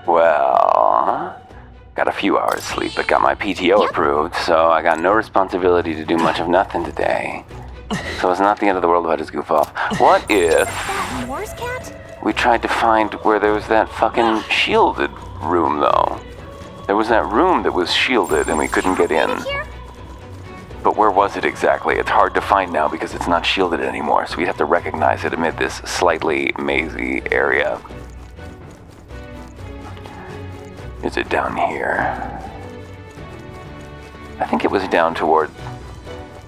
Well, got a few hours sleep, but got my PTO approved, so I got no responsibility to do much of nothing today. So it's not the end of the world if I just goof off. What if That Morse cat? we tried to find where there was that fucking shielded room, though? There was that room that was shielded and we couldn't get in. Here? But where was it exactly? It's hard to find now because it's not shielded anymore, so we'd have to recognize it amid this slightly mazy area. Is it down here? I think it was down toward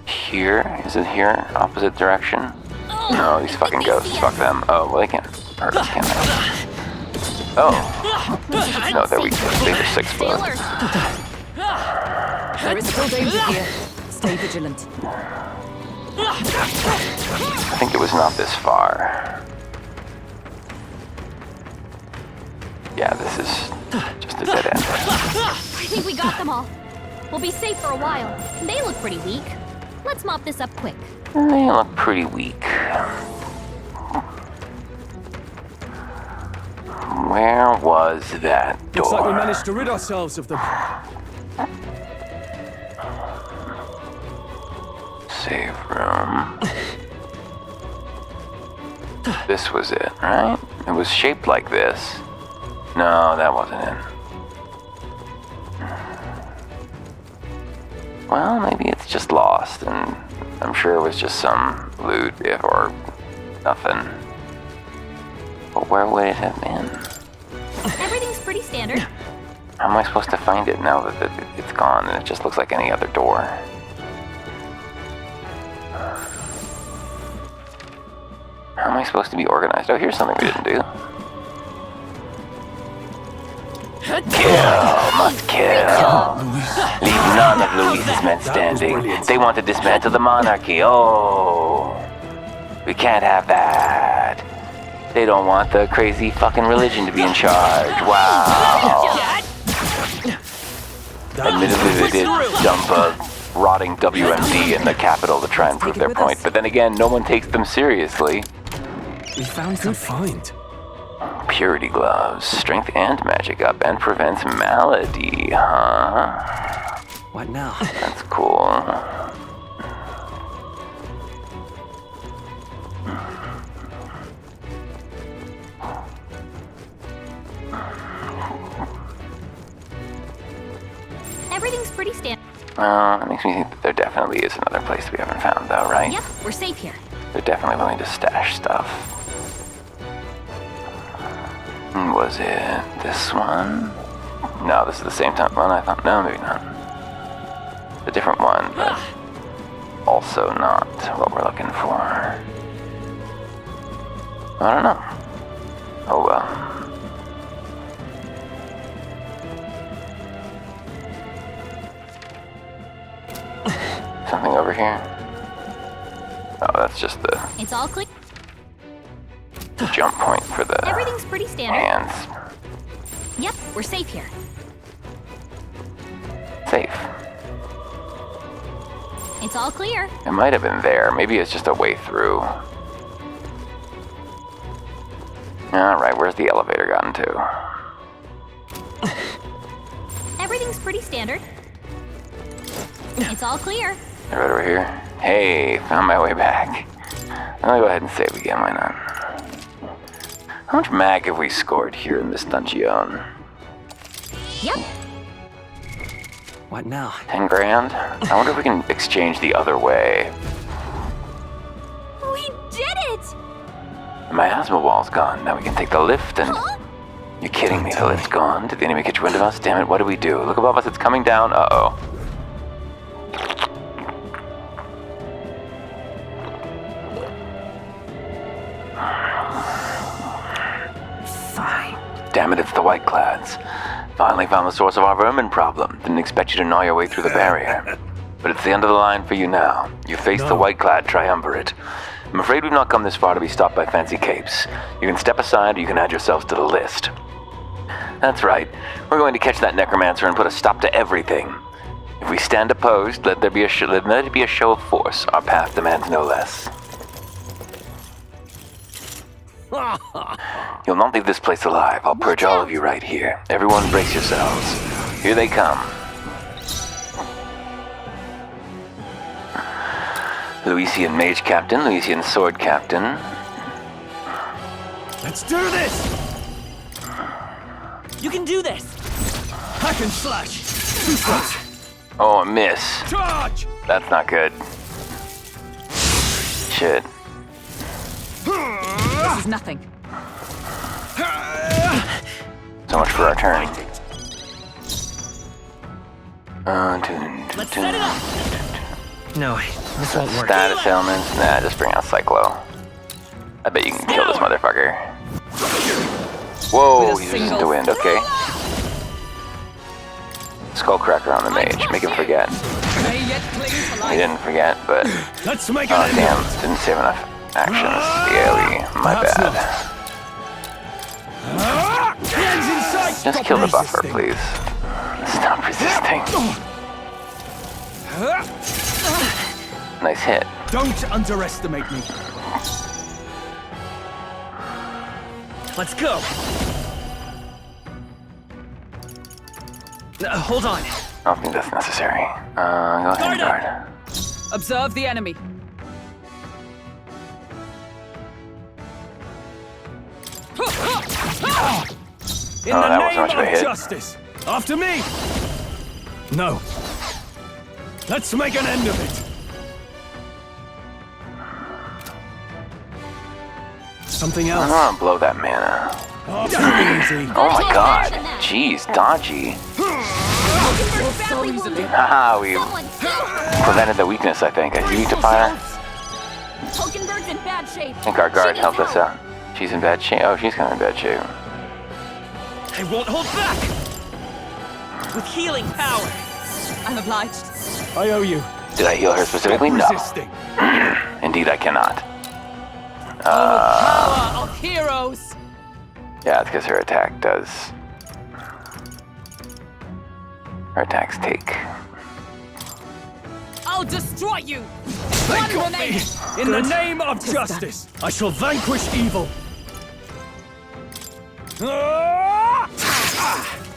here. Is it here? Opposite direction? No, these fucking ghosts. Fuck them. Oh, well, they can't hurt us, can they? Oh. No, there we go. They just explode. There is still danger here. Stay vigilant. I think it was not this far. Yeah, this is just a dead end. I think we got them all. We'll be safe for a while. They look pretty weak. Let's mop this up quick. They look pretty weak. Where was that door? Looks like we managed to rid ourselves of them. Save room. This was it, right? It was shaped like this. No, that wasn't it. Well, maybe it's just lost, and I'm sure it was just some loot, or nothing. But where would it have been? Everything's pretty standard. How am I supposed to find it now that it's gone and it just looks like any other door? How am I supposed to be organized? Oh, here's something we didn't do. Kill! Must kill! Leave none of Luis's men standing. They want to dismantle the monarchy. Oh! We can't have that. They don't want the crazy fucking religion to be in charge. Wow. Admittedly, they did dump a rotting WMD in the capital to try and prove their point. But then again, no one takes them seriously. We found good find. Purity gloves, strength and magic up, and prevents malady, huh? What now? That's cool. Everything's pretty standard. Well, that makes me think that there definitely is another place we haven't found, though, right? Yep, we're safe here. They're definitely willing to stash stuff. Was it this one? No, this is the same type one. I thought, no, maybe not. A different one, but also not what we're looking for. I don't know. Oh well. Something over here? Oh, that's just the It's all clear. jump point for the Everything's pretty standard. hands. Yep, we're safe here. Safe. It's all clear. It might have been there. Maybe it's just a way through. Alright, where's the elevator gotten to? Everything's pretty standard. It's all clear. Right over here. Hey, found my way back. I'll go ahead and save again, why not? How much mag have we scored here in this dungeon? Yep. What now? 10 grand? I wonder if we can exchange the other way. We did it! My asthma wall's gone. Now we can take the lift and... Huh? You're kidding me, the lift's gone? Did the enemy catch wind of us? Damn it, what do we do? Look above us, it's coming down. Uh-oh. Fine. Damn it, it's the White Clads. Finally found the source of our vermin problem. Didn't expect you to gnaw your way through the barrier. But it's the end of the line for you now. You face the White Clad triumvirate. I'm afraid we've not come this far to be stopped by fancy capes. You can step aside or you can add yourselves to the list. That's right. We're going to catch that necromancer and put a stop to everything. If we stand opposed, let it be a show of force. Our path demands no less. You'll not leave this place alive. I'll purge all of you right here. Everyone brace yourselves. Here they come. Luisian Mage Captain, Luisian Sword Captain. Let's do this! You can do this! Hack and slash! Two shots! Oh, a miss. Charge! That's not good. Shit. This is nothing. So much for our turn. Let's set it up! No, this won't work. Status ailments? Nah, just bring out Cyclo. I bet you can kill this motherfucker. Whoa, he's using the wind, okay. Skullcracker on the mage, make him forget. May yet cling to He life. didn't forget, but... Let's make Oh an end damn, of it! didn't save enough actions. The AoE, my Perhaps bad. Hands inside! Just Stop kill the buffer, resisting. please. Stop resisting. Nice hit. Don't underestimate me. Let's go! Hold on. I don't think that's necessary. Go ahead, guard. Observe the enemy. In Oh, the that wasn't name much of a of hit. justice! After me! No. Let's make an end of it. Something I else. don't want to blow that mana. Oh, too easy. Oh my Better god. than that. Jeez, dodgy. So easily. Haha, we Someone prevented the weakness, I think. Are you weak to fire? Hulkenberg's in bad shape. I think our guard She helped needs us help. out. She's in bad shape. Oh, she's kind of in bad shape. I won't hold back! With healing power! I'm obliged. I owe you. Did I heal her specifically? No. Resisting. Indeed, I cannot. Power of heroes. Yeah, it's because her attack does. Her attacks take. I'll destroy you. They One got me. remaining. In the name of justice, I shall vanquish evil.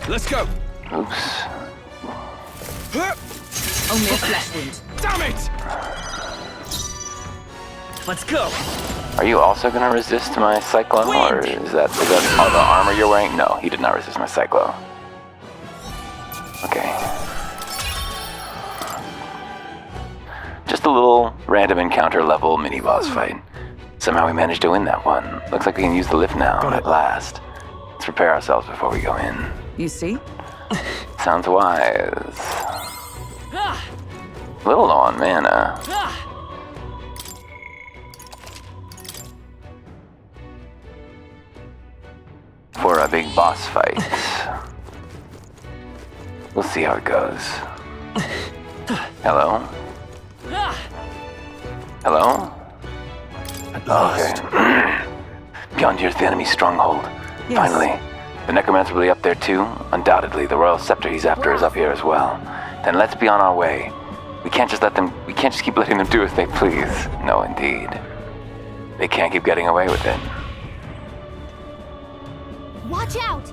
Let's go. Oops. Only a flesh wound. Damn it! Let's go! Are you also gonna resist my Cyclo? Or is that all the armor you're wearing? No, he did not resist my Cyclo. Okay. Just a little random encounter level mini boss fight. Somehow we managed to win that one. Looks like we can use the lift now, at last. Let's prepare ourselves before we go in. You see? Sounds wise. Little low on mana. For a big boss fight. We'll see how it goes. Hello? Hello? At last. Okay. Beyond here's the enemy's stronghold. Yes. Finally. The Necromancer will be up there too? Undoubtedly. The Royal Scepter he's after is up here as well. Then let's be on our way. We can't just keep letting them do as they please. No, indeed. They can't keep getting away with it. Watch out!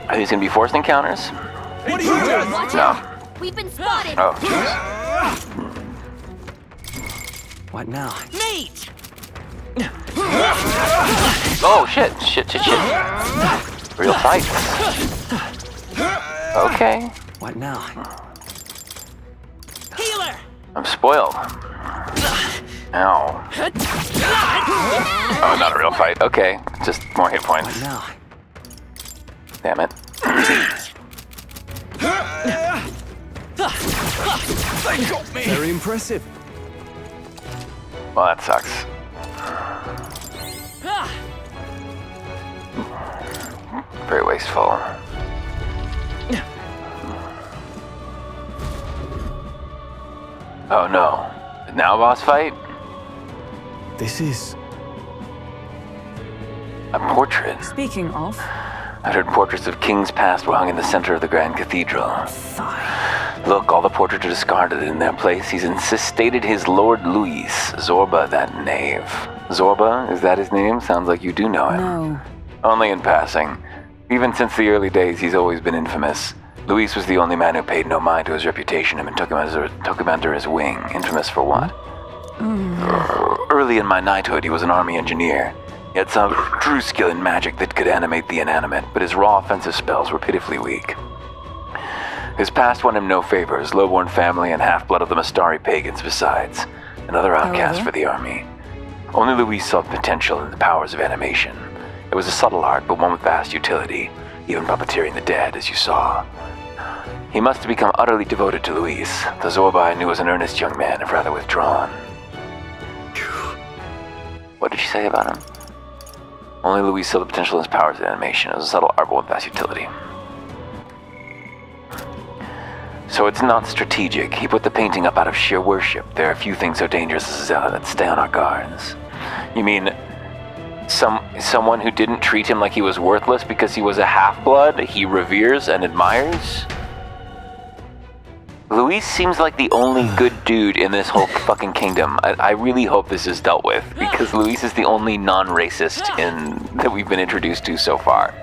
Are these gonna be forced encounters? What are you doing? Watch No. out! We've been spotted! Oh, jeez. What now? Mate! Oh, shit. Shit. Real fight. Okay. What now? Healer! I'm spoiled. Ow. Oh, not a real fight. Okay. Just more hit points. Now. Damn it. They got me. Very impressive. Well, that sucks. Very wasteful. Oh no. Now a boss fight? This is... A portrait. Speaking of, I'd heard portraits of kings past were hung in the center of the Grand Cathedral. Fine. Look, all the portraits are discarded in their place. He's instated his Lord Luis. Zorba, that knave. Zorba, is that his name? Sounds like you do know him. No. Only in passing. Even since the early days, he's always been infamous. Luis was the only man who paid no mind to his reputation and took him under his wing. Infamous for what? Early in my knighthood, he was an army engineer. He had some true skill in magic that could animate the inanimate, but his raw offensive spells were pitifully weak. His past won him no favors, lowborn family and half-blood of the Mastari pagans besides. Another outcast for the army. Only Luis saw potential in the powers of animation. It was a subtle art, but one with vast utility, even puppeteering the dead, as you saw. He must have become utterly devoted to Luis. The Zorba I knew was an earnest young man, if rather withdrawn. What did she say about him? Only Luis saw the potential in his powers of animation. It was a subtle art, but with vast utility. So it's not strategic. He put the painting up out of sheer worship. There are few things so dangerous as let's stay on our guards. You mean someone who didn't treat him like he was worthless because he was a half-blood he reveres and admires? Luis seems like the only good dude in this whole fucking kingdom. I really hope this is dealt with, because Luis is the only non-racist that we've been introduced to so far.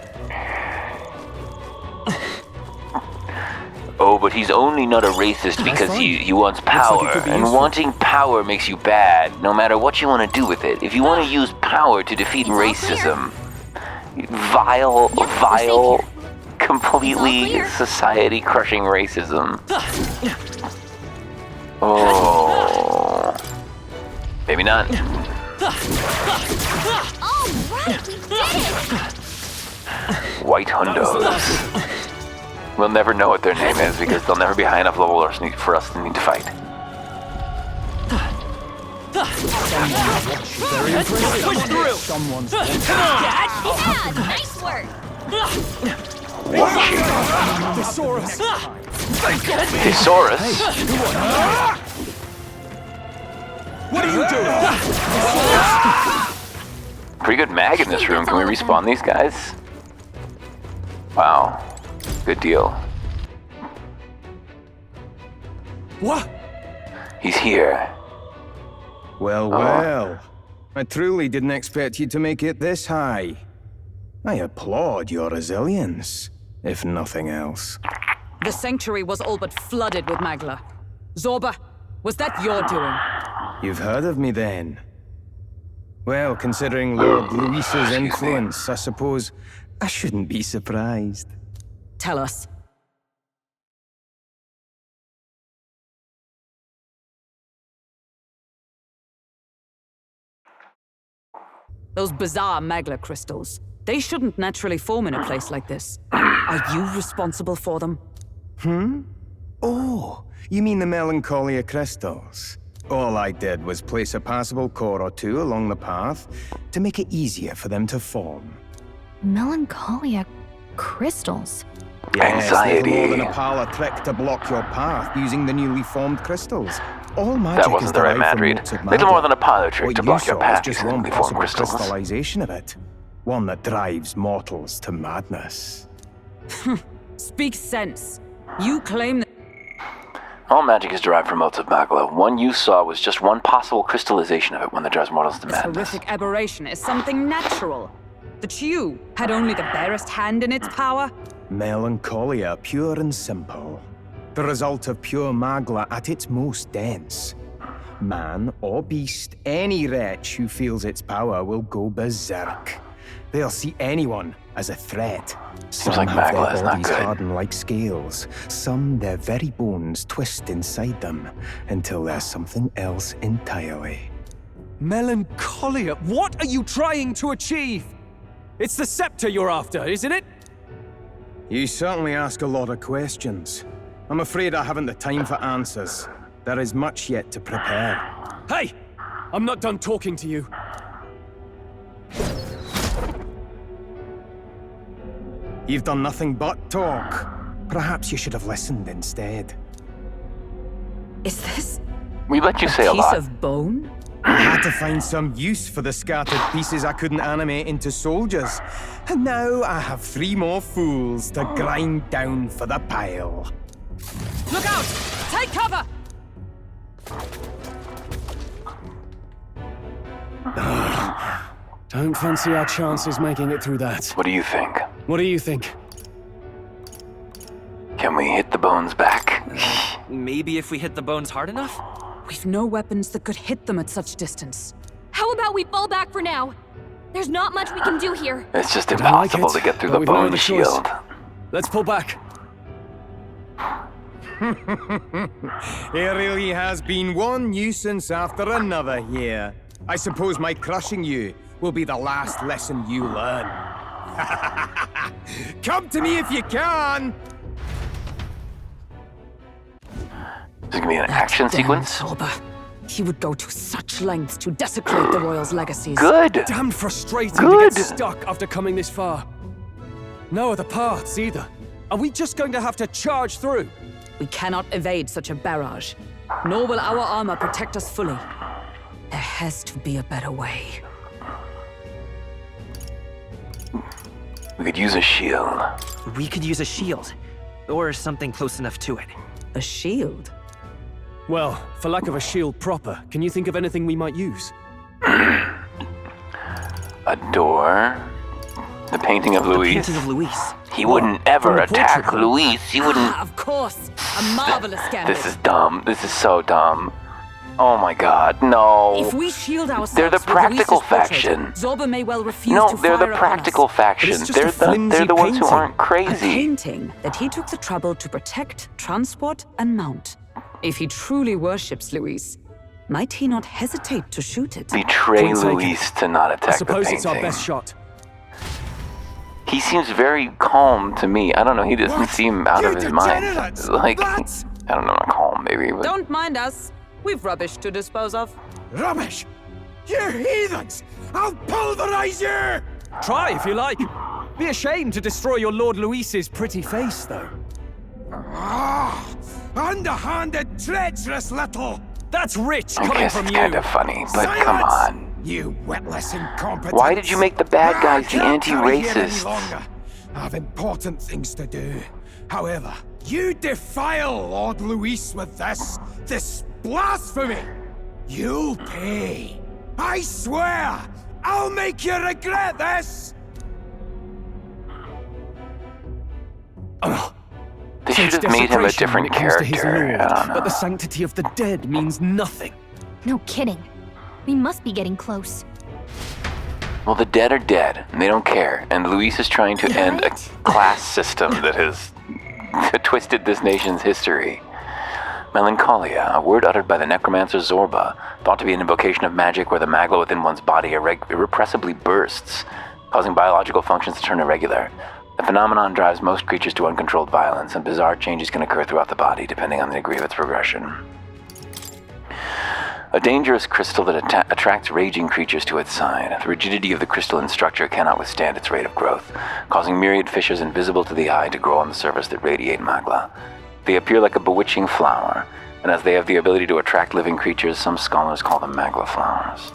Oh, but he's only not a racist because he wants power, and wanting power makes you bad, no matter what you want to do with it. If you want to use power to defeat racism, vile, completely society-crushing racism. Oh, maybe not. All right, we did it! White Hundos. We'll never know what their name is because they'll never be high enough level for us to need to fight. Very impressive. Push through. Someone's Yeah, nice work! Thesaurus. Thesaurus? What are you doing? Pretty good mag in this room. Can we respawn these guys? Wow. Good deal. What? He's here. Well, well. I truly didn't expect you to make it this high. I applaud your resilience, if nothing else. The sanctuary was all but flooded with Magla. Zorba, was that your doing? You've heard of me then? Well, considering Lord Luis's influence, I suppose I shouldn't be surprised. Tell us. Those bizarre Magla crystals. They shouldn't naturally form in a place like this. Are you responsible for them? Oh, you mean the Melancholia crystals? All I did was place a passable core or two along the path to make it easier for them to form. Melancholia crystals. Yes, Anxiety. little more than a parlor trick to block your path using the newly formed crystals. All magic That wasn't is the right derived from Madrid. roots of Little magic. more than a pilot trick What to you block your saw path is just using one newly formed possible crystals. crystallization of it. One that drives mortals to madness. Speak sense. You claim that All magic is derived from motes of Magla. One you saw was just one possible crystallization of it when that drives mortals to this madness. horrific aberration is something natural. That you had only the barest hand in its power? Melancholia, pure and simple. The result of pure magla at its most dense. Man or beast, any wretch who feels its power will go berserk. They'll see anyone as a threat. Some like have Magla their is not bodies good. harden like scales. Some, their very bones twist inside them until they're something else entirely. Melancholia. What are you trying to achieve? It's the scepter you're after, isn't it? You certainly ask a lot of questions. I'm afraid I haven't the time for answers. There is much yet to prepare. Hey! I'm not done talking to you. You've done nothing but talk. Perhaps you should have listened instead. Is this We let you say a piece lot. of bone? I had to find some use for the scattered pieces I couldn't animate into soldiers. And now I have 3 more fools to grind down for the pile. Look out! Take cover! Don't fancy our chances making it through that. What do you think? What do you think? Can we hit the bones back? Maybe if we hit the bones hard enough? We've no weapons that could hit them at such distance. How about we fall back for now? There's not much we can do here. It's just I like impossible it, to get through but the we've no bone other choice. shield. Let's pull back. There really has been one nuisance after another here. I suppose my crushing you will be the last lesson you learn. Come to me if you can! Is it gonna be an action Damn sequence? Zorba. He would go to such lengths to desecrate the Royals' legacies. Good! Damn frustrating Good. to get stuck after coming this far. No other paths either. Are we just going to have to charge through? We cannot evade such a barrage, nor will our armor protect us fully. There has to be a better way. We could use a shield. We could use a shield. Or something close enough to it. A shield? Well, for lack of a shield proper, can you think of anything we might use? A door. The painting of Luis. Painting of Luis. He wouldn't ever from a attack portrait. Luis. He wouldn't. Ah, of course! A marvelous gambit. This is dumb. This is so dumb. Oh my god, no. If we shield ourselves They're the with practical Luis's portrait, faction. Zorba may well refuse No, to they're fire the upon practical us. faction. But it's just a They're flimsy the ones who painting. aren't A crazy. painting that he took the trouble to protect, transport, and mount. If he truly worships Luis, might he not hesitate to shoot it? Betray Point taken. Luis to not I attack the suppose painting. it's our best shot. He seems very calm to me. I don't know. He doesn't What? seem out You of his mind. degenerates! Like, What? I don't know, not calm maybe, but Don't mind us. We've rubbish to dispose of. Rubbish! You heathens! I'll pulverize you! Try if you like. Be ashamed to destroy your Lord Luis's pretty face, though. Ah! Underhanded, treacherous little! That's rich I coming guess from it's you. kind of funny. But come Silence! on. You witless incompetence! Why did you make the bad guys the I can't tarry here any anti-racists? longer. I have important things to do. However, you defile Lord Luis with this blasphemy! You'll pay! I swear! I'll make you regret this! They Since should have made him a desecration different when it comes to his character. lord, I don't know. but the sanctity of the dead means nothing. No kidding. We must be getting close. Well, the dead are dead, and they don't care. And Luis is trying to end a Right? class system that has twisted this nation's history. Melancholia, a word uttered by the necromancer Zorba, thought to be an invocation of magic where the magla within one's body irrepressibly bursts, causing biological functions to turn irregular. The phenomenon drives most creatures to uncontrolled violence, and bizarre changes can occur throughout the body, depending on the degree of its progression. A dangerous crystal that attracts raging creatures to its side. The rigidity of the crystalline structure cannot withstand its rate of growth, causing myriad fissures invisible to the eye to grow on the surface that radiate magla. They appear like a bewitching flower, and as they have the ability to attract living creatures, some scholars call them magla flowers.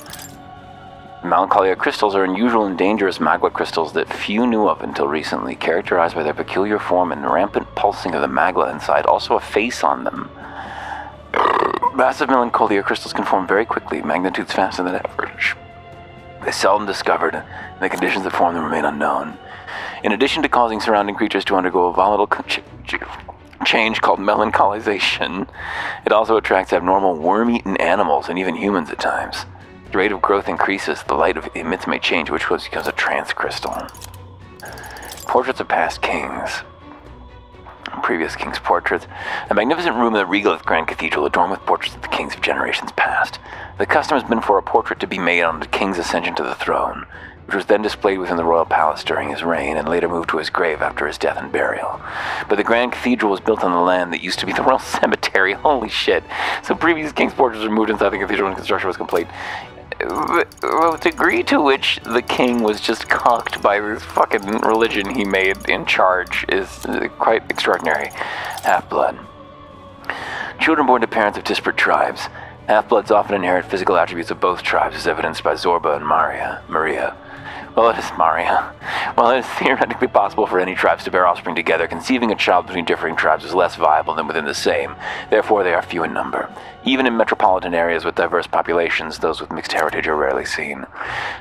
Melancholia crystals are unusual and dangerous magma crystals that few knew of until recently, characterized by their peculiar form and rampant pulsing of the magma inside, also a face on them. Massive melancholia crystals can form very quickly, magnitudes faster than average. They're seldom discovered, and the conditions that form them remain unknown. In addition to causing surrounding creatures to undergo a volatile change called melancholization, it also attracts abnormal worm-eaten animals and even humans at times. The rate of growth increases, the light it emits may change, which becomes a trance crystal. Portraits of past kings. Previous kings' portraits. A magnificent room in the regolith Grand Cathedral adorned with portraits of the kings of generations past. The custom has been for a portrait to be made on the king's ascension to the throne, which was then displayed within the royal palace during his reign and later moved to his grave after his death and burial. But the Grand Cathedral was built on the land that used to be the royal cemetery. Holy shit. So previous king's portraits were moved inside the cathedral when construction was complete. The degree to which the king was just cocked by this fucking religion he made in charge is quite extraordinary. Half-blood. Children born to parents of disparate tribes. Half-bloods often inherit physical attributes of both tribes, as evidenced by Zorba and Maria. Well, it is, Maria. While it is theoretically possible for any tribes to bear offspring together, conceiving a child between differing tribes is less viable than within the same. Therefore, they are few in number. Even in metropolitan areas with diverse populations, those with mixed heritage are rarely seen.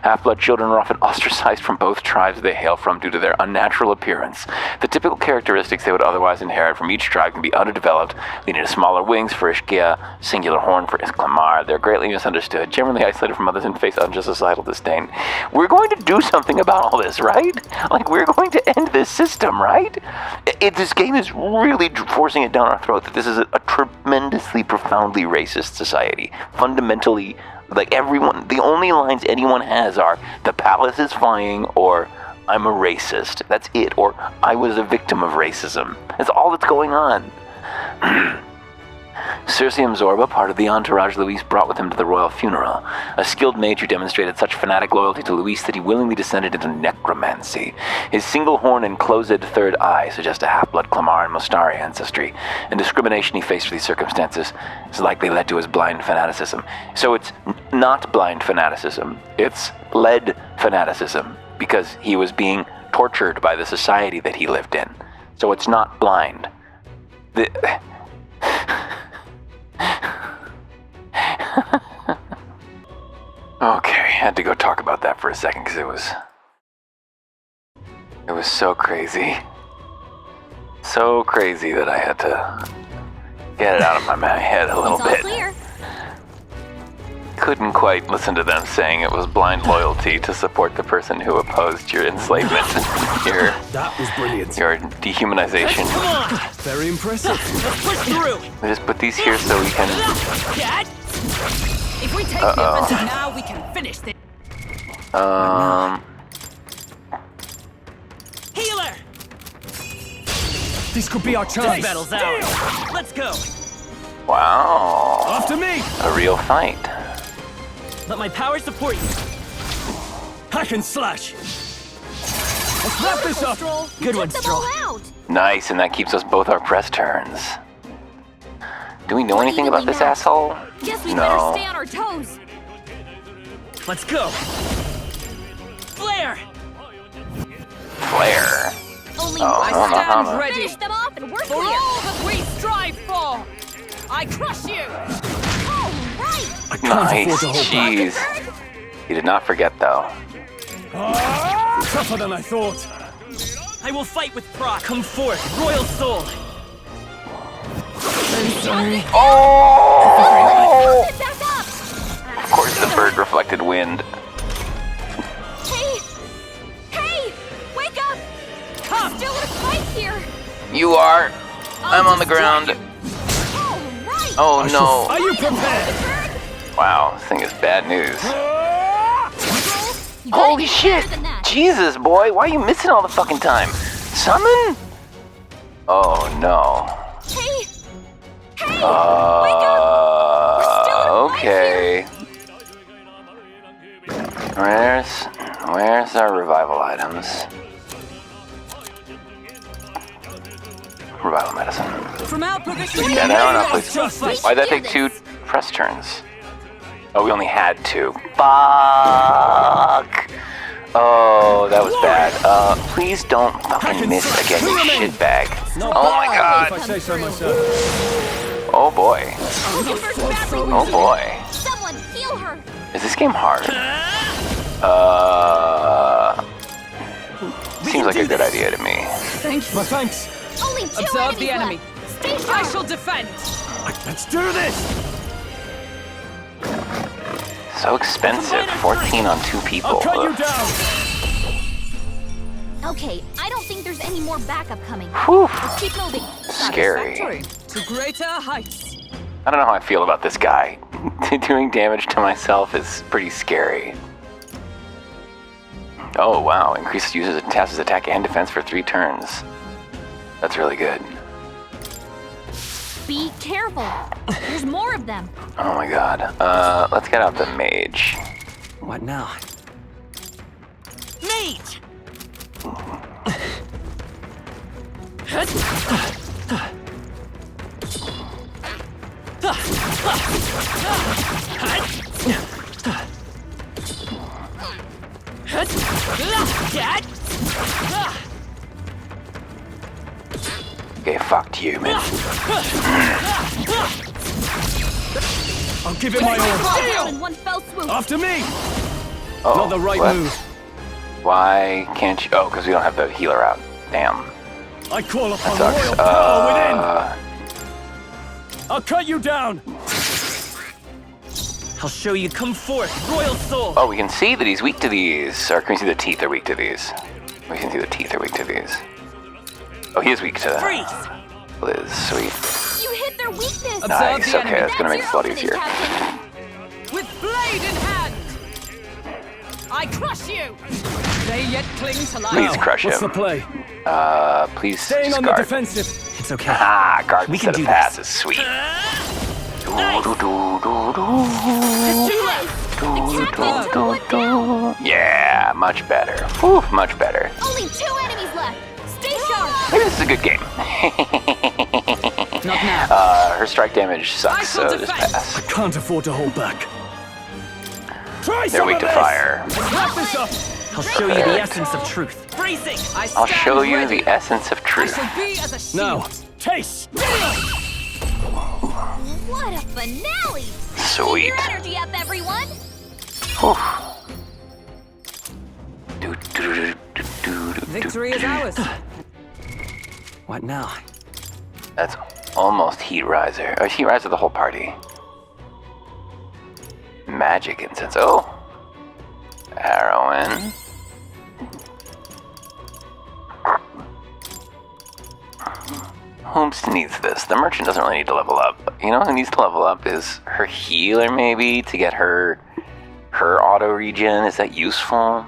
Half-blood children are often ostracized from both tribes they hail from due to their unnatural appearance. The typical characteristics they would otherwise inherit from each tribe can be underdeveloped, leading to smaller wings for Ishkia, singular horn for Isklamar. They're greatly misunderstood, generally isolated from others, and face unjust societal disdain. We're going to do something about all this, right? Like, we're going to end this system, right? This game is really forcing it down our throat that this is a tremendously, profoundly racist society. Fundamentally, like, everyone, the only lines anyone has are, the palace is flying, or I'm a racist. That's it. Or I was a victim of racism. That's all that's going on. Circeum Zorba, part of the entourage Luis brought with him to the royal funeral. A skilled mage who demonstrated such fanatic loyalty to Luis that he willingly descended into necromancy. His single horn and closed third eye suggest a half-blood Clamar and Mostari ancestry, and discrimination he faced for these circumstances has likely led to his blind fanaticism. So it's not blind fanaticism, it's led fanaticism, because he was being tortured by the society that he lived in. So it's not blind. Okay, had to go talk about that for a second because it was so crazy. So crazy that I had to get it out of my head a little It's all bit. clear. Couldn't quite listen to them saying it was blind loyalty to support the person who opposed your enslavement, That was brilliant. your dehumanization. Come on! Very impressive. Let's push through! We just put these here so we can. Dad? If we take Uh-oh. the offensive now, we can finish this. Healer! This could be our This chance. battle's ours. Let's go! Wow. After me. A real fight. Let my power support you. Hack and slash. Let's wrap this up. Stroll. Good You one, took them Stroll. all out. Nice, and that keeps us both our press turns. Do we know anything about this asshole? Guess we No. better stay on our toes. Let's go! Flare! Flare. Only Oh, one no, no, stand no, no. ready. Finish them off and we're For clear. all that we strive for, I crush you. All right. I can't afford Nice. to hold back. Jeez. He did not forget, though. Tougher than I thought. I will fight with pride. Come forth, royal soul! Oh! Get back up. Of course, the bird reflected wind. Hey. Hey. Wake up. Come. Still in a fight here. You are. I'm on the ground. All right. Oh no. Are you prepared? Bird. Wow, this thing is bad news. You gotta Holy get shit! better than that. Jesus, boy, why are you missing all the fucking time? Summon? Oh no. Hey. Hey. Wake up. We're still in a fight Okay. Where's our revival items? Revival medicine. From our position, Yeah, no, no, please. Just fight. Why'd that do take 2 this. press turns? Oh, we only had 2. Fuck! Oh, that was bad. Please don't fucking miss again, you shitbag. Oh my If god. I say so myself. Oh boy. Looking for battery. Oh boy. Someone heal her. Is this game hard? Seems like a good idea to me. thank you. My thanks. Only 2 Observe enemies the enemy. left. Stay I sharp. shall defend. Let's do this. So expensive. 14 on 2 people. I'll cut you Ugh. down. Okay, I don't think there's any more backup coming. Whew. Let's keep moving. Scary. Satisfactory. To greater heights. I don't know how I feel about this guy. Doing damage to myself is pretty scary. Oh wow, increases user's attack and defense for 3 turns. That's really good. Be careful. There's more of them. Oh my god. Let's get out the mage. What now? Mage! Okay, fucked you, man. I'll give it my all. Down in one fell swoop. After me! Oh, Not the right what? move. Why can't you? Oh, because we don't have the healer out. Damn. I call upon Sucks. royal power within! I'll cut you down! I'll show you. Come forth, royal soul. Oh, we can see that he's weak to these. Or can we see the teeth are weak to these? We can see the teeth are weak to these. Oh, he is weak to Freeze! Liz. Sweet. You hit their weakness. Nice. the Okay, enemy. that's gonna make your this a lot opening, easier. Captain. With blade in hand! I crush you! They yet cling to life. Please crush What's the him. play? Please Staying on the guard. defensive. It's okay. Ah, guard We can instead of do pass this. is sweet. The captain took one down. Yeah, much better. Whew, much better. Only 2 enemies left. Stay sharp. Maybe this is a good game. Not now. Her strike damage sucks, so just defend. pass. Can't afford to hold back. Try They're some weak of to this. fire. Wrap this up. I'll show you the essence of truth. Bracing! I'll show you the essence of I truth. shall be as a shield. Now, taste. What a finale. Sweet. Keep your energy up, everyone. Whew. Victory is ours. What now? That's almost Heat Riser. Oh, Heat Riser the whole party. Magic incense. Oh. Heroin. Holmes needs this. The merchant doesn't really need to level up. You know who needs to level up is her healer, maybe, to get her auto regen. Is that useful?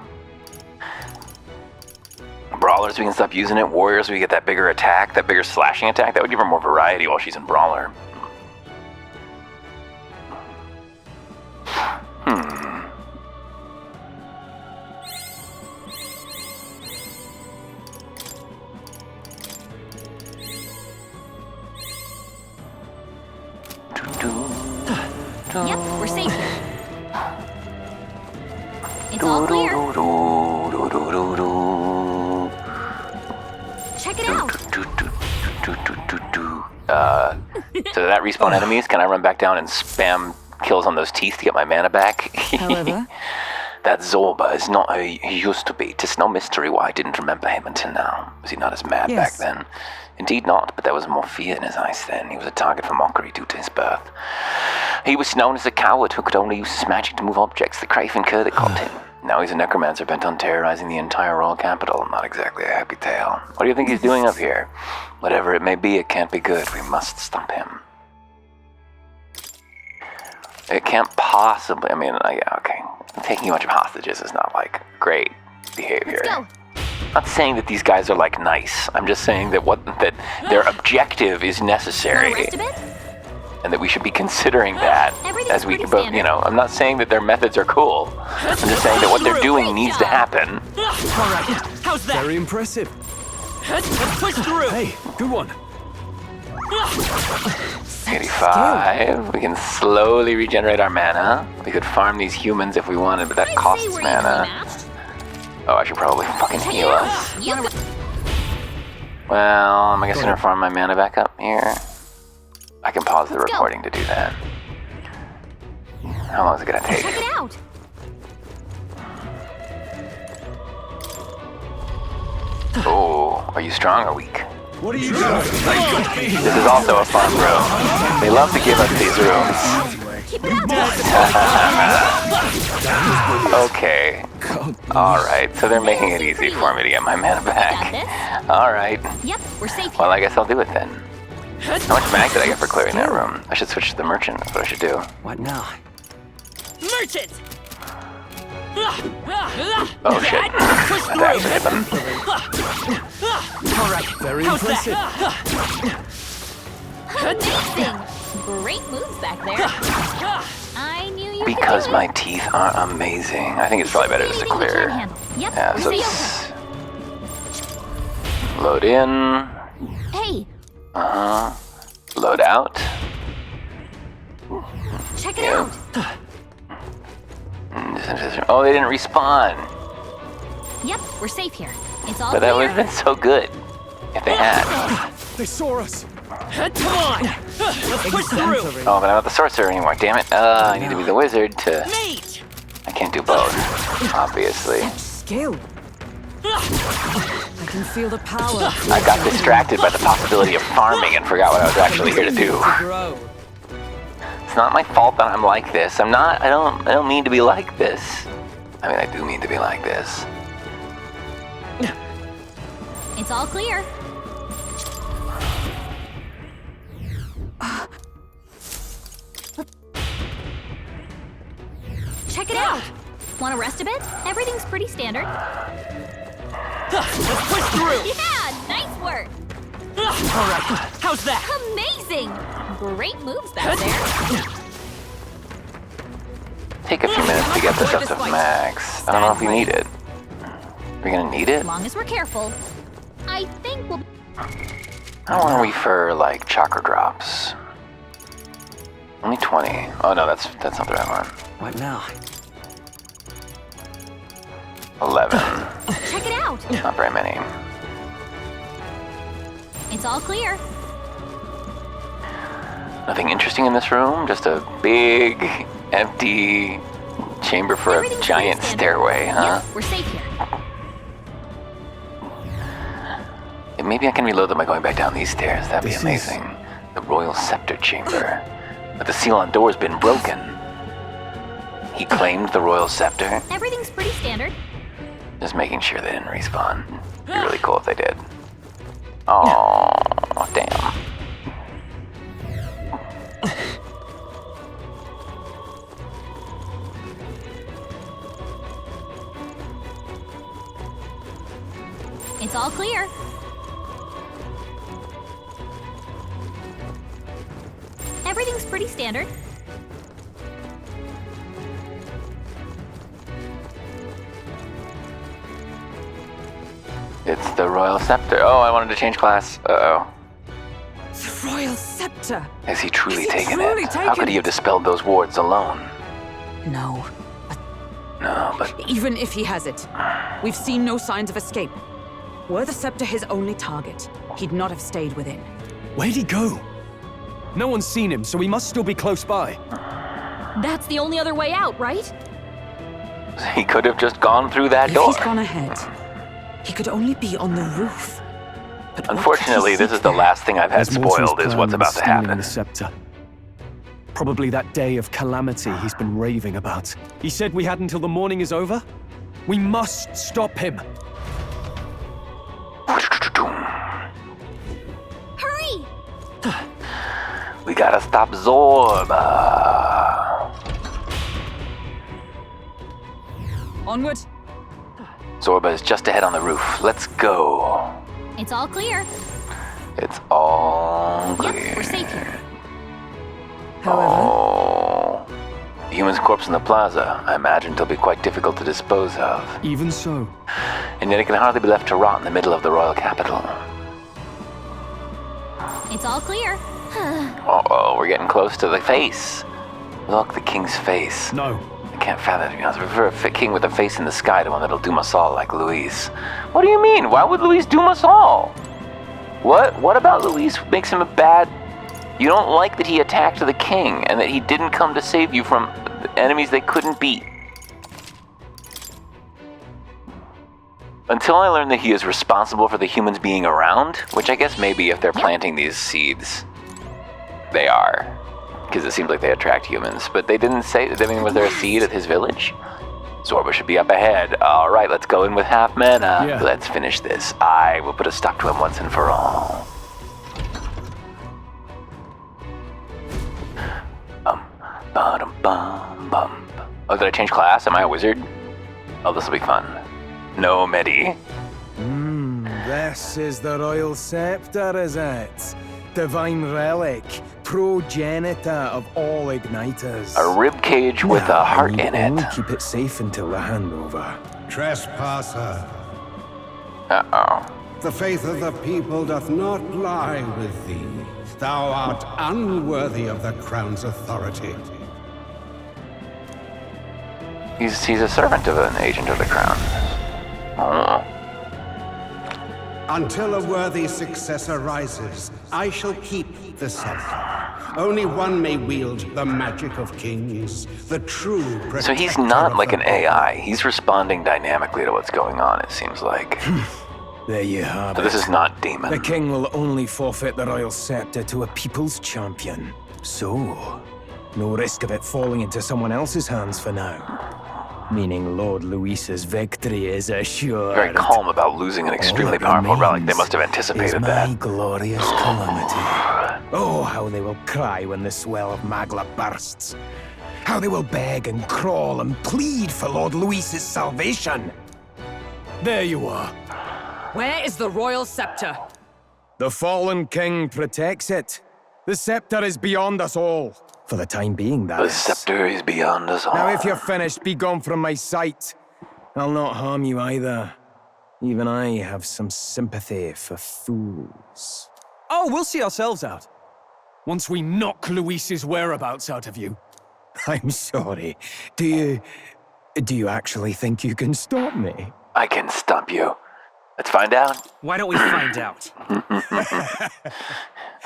Brawlers, we can stop using it. Warriors, we get that bigger attack, that bigger slashing attack. That would give her more variety while she's in Brawler. Yep, we're safe here. It's all clear. Check it out. So that respawn enemies? Can I run back down and spam kills on those teeth to get my mana back? However, That Zorba is not who he used to be. 'Tis no mystery why I didn't remember him until now. Was he not as mad back Yes. then? Indeed not, but there was more fear in his eyes then. He was a target for mockery due to his birth. He was known as a coward who could only use his magic to move objects. The Craven Cur that called him. Now he's a necromancer bent on terrorizing the entire royal capital. Not exactly a happy tale. What do you think he's doing up here? Whatever it may be, it can't be good. We must stop him. It can't possibly. I mean, yeah, okay. Taking a bunch of hostages is not like great behavior. Let's go. I'm not saying that these guys are like nice. I'm just saying that that their objective is Wanna necessary, rest a bit? and that we should be considering that Everything's as we pretty both. standard. You know, I'm not saying that their methods are cool. I'm just saying that what they're doing needs to happen. All right, how's that? Very impressive. Let's push through. Hey, good one. 85. We can slowly regenerate our mana. We could farm these humans if we wanted, but that I'd say costs we're mana. evenly matched. Oh, I should probably fucking Check it heal out. us. You go- Well, am I guessing to farm my mana back up here? I can pause the Let's go. recording to do that. How long is it gonna take? Check it out. Oh, are you strong or weak? What are you doing? This is also a farm room. They love to give us these rooms. Keep it up. Okay. Alright, so they're making it easy for me to get my mana Got back. this. Alright. Yep, we're safe Well, here. I guess I'll do it then. How much mag did I get for clearing that room? I should switch to the merchant. That's what I should do. What now? Merchant! Oh shit. That actually hit them. All right, Very how's impressive. Amazing. Great moves back there. I knew you Because could do my it. teeth are amazing. I think it's probably better just to Anything you clear. can handle. Yep, Yeah, we're so safe. it's load in, Hey, load out. check it out. Oh, they didn't respawn. Yep, we're safe here. It's all But that would clear. have been so good if they had. They saw us! Come on! Let's push through! Oh, but I'm not the sorcerer anymore. Damn it. I need to be the wizard to. Mate! I can't do both, obviously. Skill. I can feel the power. I got distracted by the possibility of farming and forgot what I was actually here to do. Grow. It's not my fault that I'm like this. I'm not. I don't mean to be like this. I mean, I do mean to be like this. It's all clear. Check it out. Want to rest a bit? Everything's pretty standard. Let's push through! Yeah, nice work. Alright, how's that? Amazing. Great moves back there. Take a few minutes to get this up to max. I don't know if you need it. Are you gonna need it? As long as we're careful. I think we'll... How long are we for, like, chakra drops? Only 20. Oh no, that's not the right one. What now? 11. Check it out. Not very many. It's all clear. Nothing interesting in this room. Just a big, empty chamber for a Everything's giant pretty standard. stairway, huh? Yep, we're safe here. And maybe I can reload them by going back down these stairs. That'd be This is- amazing. The Royal Scepter Chamber. But the seal on door's been broken. He claimed the Royal Scepter. Everything's pretty standard. Just making sure they didn't respawn. It'd be really cool if they did. Oh, damn. It's all clear. Everything's pretty standard. It's the Royal Scepter. Oh, I wanted to change class. Uh-oh. The Royal Scepter. Has he truly Has he taken truly it? How taken could he have it? dispelled those wards alone? No. No, but Even if he has it, we've seen no signs of escape. Were the scepter his only target, he'd not have stayed within. Where'd he go? No one's seen him, so he must still be close by. That's the only other way out, right? he could have just gone through that If door. he's gone ahead, he could only be on the roof. But what could he Unfortunately, this seek is the there? last thing I've had There's more to his spoiled is plan what's than about to stealing happen. the scepter. Probably that day of calamity he's been raving about. He said we had until the morning is over? We must stop him. Hurry! We gotta stop Zorba. Onward. Zorba is just ahead on the roof. Let's go. It's all clear. It's all clear. Yep, we're safe here. However, Oh. The human's corpse in the plaza. I imagine it'll be quite difficult to dispose of. Even so. And yet it can hardly be left to rot in the middle of the royal capital. It's all clear. Uh-oh, we're getting close to the face. Look, the king's face. No. I can't fathom, to be honest. I prefer a king with a face in the sky to one that'll doom us all like Luis. What do you mean? Why would Luis doom us all? What about Luis makes him a bad... You don't like that he attacked the king and that he didn't come to save you from enemies they couldn't beat. Until I learn that he is responsible for the humans being around, which I guess maybe if they're planting these seeds, they are. Because it seems like they attract humans. But they didn't say, I mean, was there a seed at his village? Zorba should be up ahead. All right, let's go in with half mana. Yeah. Let's finish this. I will put a stop to him once and for all. Bum. Oh, did I change class? Am I a wizard? Oh, this will be fun. No Medi. This is the Royal Scepter, is it? Divine relic, progenitor of all igniters. A rib cage with a heart Now, in we only it. keep it safe until the handover. Trespasser, Uh-oh. the faith of the people doth not lie with thee. Thou art unworthy of the crown's authority. He's a servant of an agent of the crown. Oh. Until a worthy successor rises, I shall keep the scepter. Only one may wield the magic of kings, the true protector. So he's not of like the an AI. He's responding dynamically to what's going on, it seems like. There you have So it. this is not Demon. The king will only forfeit the royal scepter to a people's champion. So, no risk of it falling into someone else's hands for now. Meaning Lord Luis's victory is assured. Very calm about losing an extremely All that powerful relic. They remains must have is anticipated my that. glorious calamity. Oh, how they will cry when the swell of Magla bursts. How they will beg and crawl and plead for Lord Luis's salvation. There you are. Where is the royal scepter? The fallen king protects it. The scepter is beyond us all. For the time being, that The is. scepter is beyond us all. Now, if you're finished, be gone from my sight. I'll not harm you either. Even I have some sympathy for fools. Oh, we'll see ourselves out. Once we knock Luis's whereabouts out of you. I'm sorry. Do you actually think you can stop me? I can stop you. Let's find out. Why don't we find out?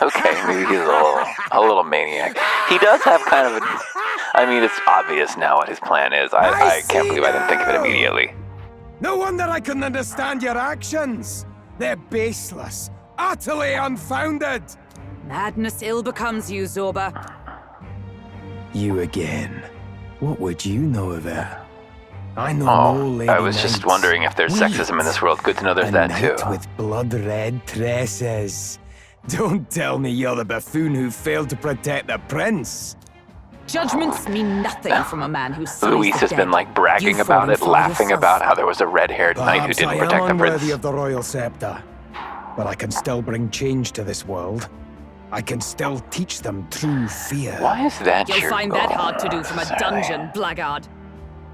Okay, maybe he's a little maniac. He does have kind of a... I mean, it's obvious now what his plan is. I can't believe I didn't think of it immediately. No wonder I couldn't understand your actions. They're baseless, utterly unfounded. Madness ill becomes you, Zorba. You again. What would you know of it? I know no Oh, lady I was just knights. wondering if there's Wait. sexism in this world. Good to know there's A that knight too. with blood-red tresses. Don't tell me you're the buffoon who failed to protect the prince. Judgments mean nothing from a man who sees Luis the has dead. been like bragging You've about fallen it, for laughing yourself. about how there was a red-haired knight who Perhaps didn't I protect am the unworthy prince. of the royal scepter, but I can still bring change to this world. I can still teach them true fear. Why is that You'll your find that goal? hard to do from a Sorry. dungeon, blackguard.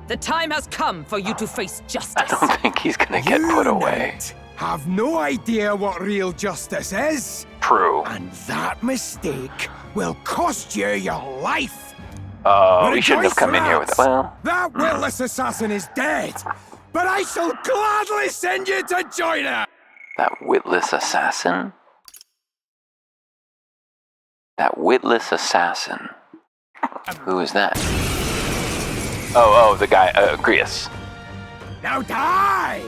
The time has come for you to face I justice. don't think he's gonna get You, put away. knight, have no idea what real justice is, True. and that mistake will cost you your life. Oh, we shouldn't have Rejoice, come in here with... lads. Well, That witless assassin is dead, but I shall gladly send you to join her. that witless assassin? That witless assassin. Who is that? Oh, the guy, Grius. Now die!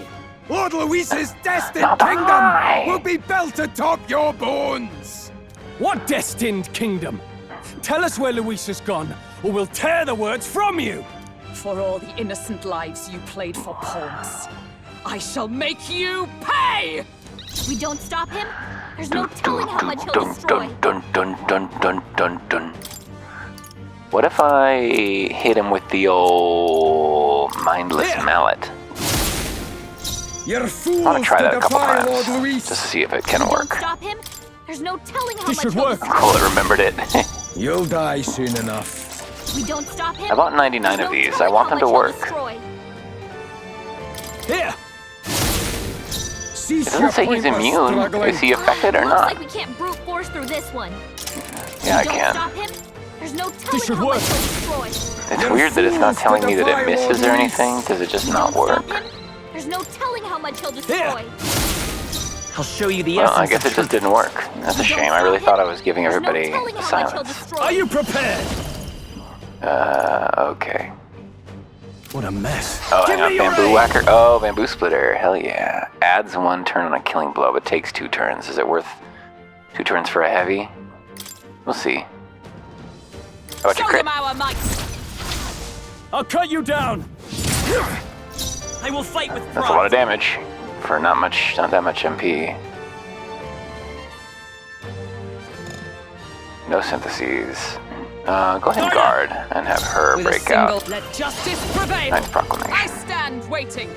Lord Luis's destined Now die! kingdom will be built atop your bones! What destined kingdom? Tell us where Luis has gone, or we'll tear the words from you! For all the innocent lives you played for pawns, I shall make you pay! We don't stop him, there's no telling how much he'll Dun, destroy. dun, dun, dun, dun, dun, dun. What if I hit him with the old mindless Yeah. mallet? You're fools I want to try that a couple defy times, Lord Luis. just to see if it can Don't work. stop him, there's no telling how This much should he'll work. destroy. Cool, it remembered it. You'll die soon enough. We don't stop him. I bought 99 there's of no these. I telling want how them to much he'll work. destroy. Here! Cease It doesn't say he's immune. Is he affected or Looks not? like we can't brute force through this one. Yeah, I Don't can. stop him, there's no telling should how work. much he'll destroy. It's You're weird that it's not fools to telling me that defy it misses Lord or Luis. anything. Does it just We not don't work? stop him, there's no telling how much he'll destroy. Here. I'll show you the Well, essence I guess of it just truth. didn't work. That's a We don't shame. I really stop thought I him, was giving there's everybody no telling how much he'll silence. destroy. Are you prepared? Okay. What a mess. Oh, Give hang on. me your Bamboo aim. whacker. Oh, bamboo splitter. Hell yeah. Adds 1 turn on a killing blow, but takes 2 turns. Is it worth 2 turns for a heavy? We'll see. How about your Show crit? them our might! I'll cut you down! I will fight with That's a lot of pride. damage for not that much MP. No syntheses. Go ahead and guard and have her With a break single, out. let justice prevail! Knight's I Proclamation. stand waiting!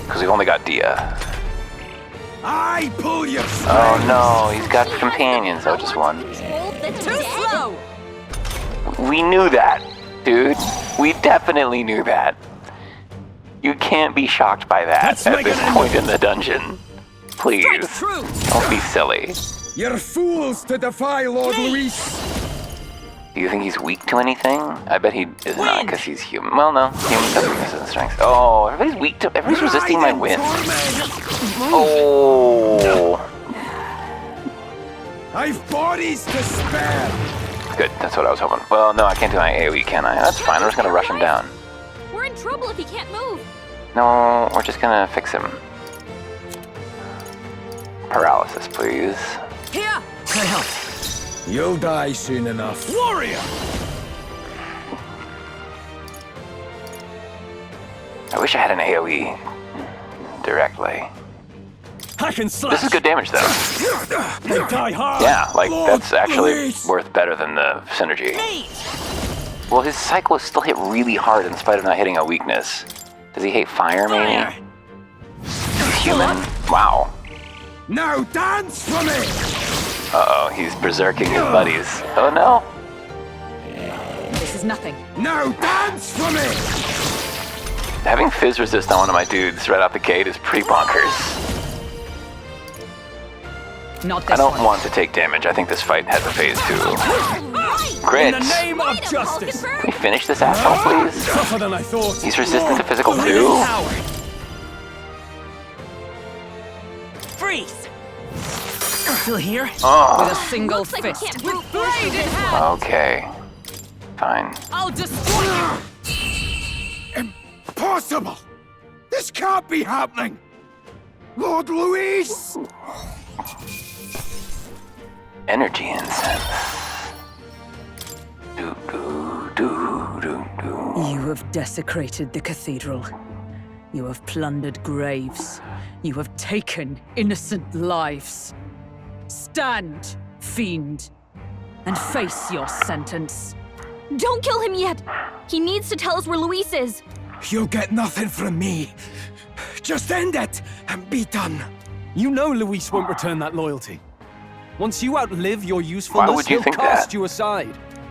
Because we've only got Dia. I pull your Oh no, he's got companions. Oh, just one. Hold the Too dead. slow! We knew that, dude. We definitely knew that. You can't be shocked by that Let's at make this an end point in the dungeon. Please, Strike true! don't be silly. You're fools to defy Lord Me. Luis. Do you think he's weak to anything? I bet he is not, because he's human. Well, no. Humans have weaknesses and strengths. Oh, everybody's weak to... Everybody's resisting my wind. Oh. I've bodies to spare! Good, that's what I was hoping. Well, no, I can't do my AoE, can I? That's fine, I'm just gonna rush him down. We're in trouble if he can't move. No, we're just gonna fix him. Paralysis, please. Here! Can I help? You'll die soon enough. Warrior! I wish I had an AoE directly. I can slash! This is good damage, though. They die hard! Yeah, like, that's actually Luis. worth better than the synergy. Well, his cyclos still hit really hard in spite of not hitting a weakness. Does he hate fire, maybe? He's human? Wow. Now dance for me! Uh-oh, he's berserking his buddies. Oh, no. This is nothing. Now dance for me! Having Fizz resist on one of my dudes right out the gate is pretty bonkers. Not this I don't one. want to take damage. I think this fight has a phase 2. In the Crits! name of justice! Can we finish this asshole, please? Tougher than I thought. He's resistant to physical too? Freeze! Still here? With Oh, a single Looks like we fist. can't brute force through this wall. okay. Fine. I'll destroy you! Impossible! This can't be happening! Lord Luis! Energy incense. Do, do, do, do, do. You have desecrated the cathedral. You have plundered graves. You have taken innocent lives. Stand, fiend, and face your sentence. Don't kill him yet. He needs to tell us where Luis is. You'll get nothing from me. Just end it and be done. You know Luis won't return that loyalty. Once you outlive your usefulness, Why would you he'll think cast that? you aside.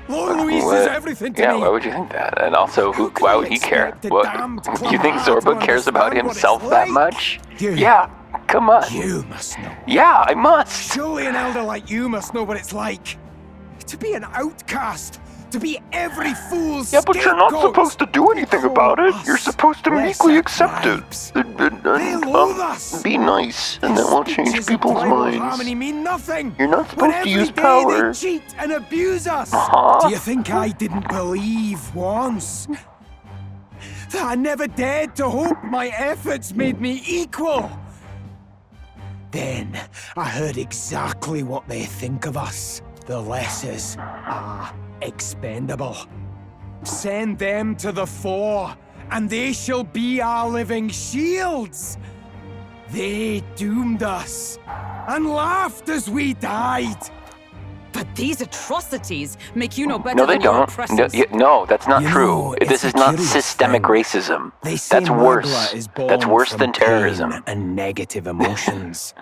Lord Luis What? is everything to Yeah, me. why would you think that? And also, How can why you would he care? expect the What? damned You think Clamart Zorba to cares about understand what himself it's that like? much? You. Yeah, come on. You must know. Yeah, I must. Surely an elder like you must know what it's like. To be an outcast. To be every fool's Yeah, but you're not scapegoat. supposed to do anything about it. You're supposed to meekly accept it. They loathe us. Be nice, and that will change Speeches of people's tribal minds. harmony mean nothing. You're not When supposed to every use day power. They cheat and abuse us. Uh-huh. Do you think I didn't believe once? That I never dared to hope my efforts made me equal? Then I heard exactly what they think of us. The lessers are expendable. Send them to the fore, and they shall be our living shields. They doomed us and laughed as we died. But these atrocities make you no better No, they than your don't. oppressors. No, that's not You true. know, This it's is a not curious systemic thing. racism. They say That's worse. Magla is born That's worse from than pain terrorism. and negative emotions.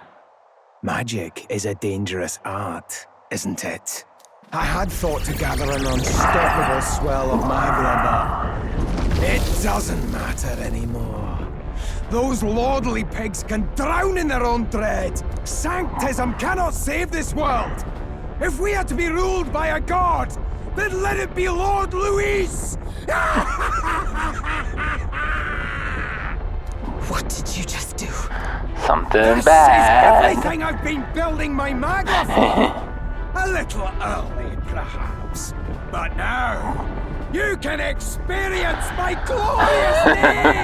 Magic is a dangerous art, isn't it? I had thought to gather an unstoppable swell of Magla, but it doesn't matter anymore. Those lordly pigs can drown in their own dread. Sanctism cannot save this world. If we are to be ruled by a god, then let it be Lord Luis! What did you just do? Something This is bad. everything I've been building my Magla for! A little early, perhaps. But now, you can experience my glorious day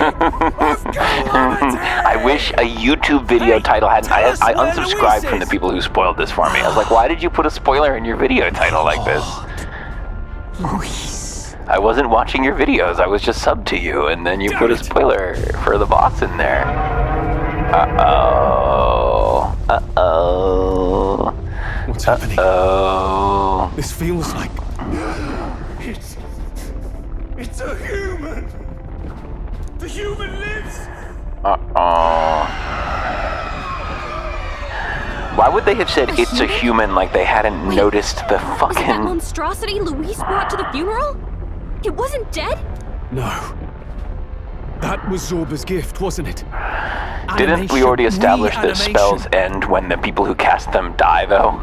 of calamity! I wish a YouTube video title hadn't. I unsubscribed from the people who spoiled this for me. I was like, why did you put a spoiler in your video title like this? Luis. I wasn't watching your videos. I was just subbed to you, and then you put a spoiler for the boss in there. Uh-oh. Uh-oh. What's happening? Oh. This feels like... It's a human! The human lives! Uh-oh. Why would they have said it's a human like they hadn't noticed the Was it that fucking... monstrosity Luis brought to the funeral? It wasn't dead? No. That was Zorba's gift, wasn't it? Didn't we already establish that spells end when the people who cast them die, though?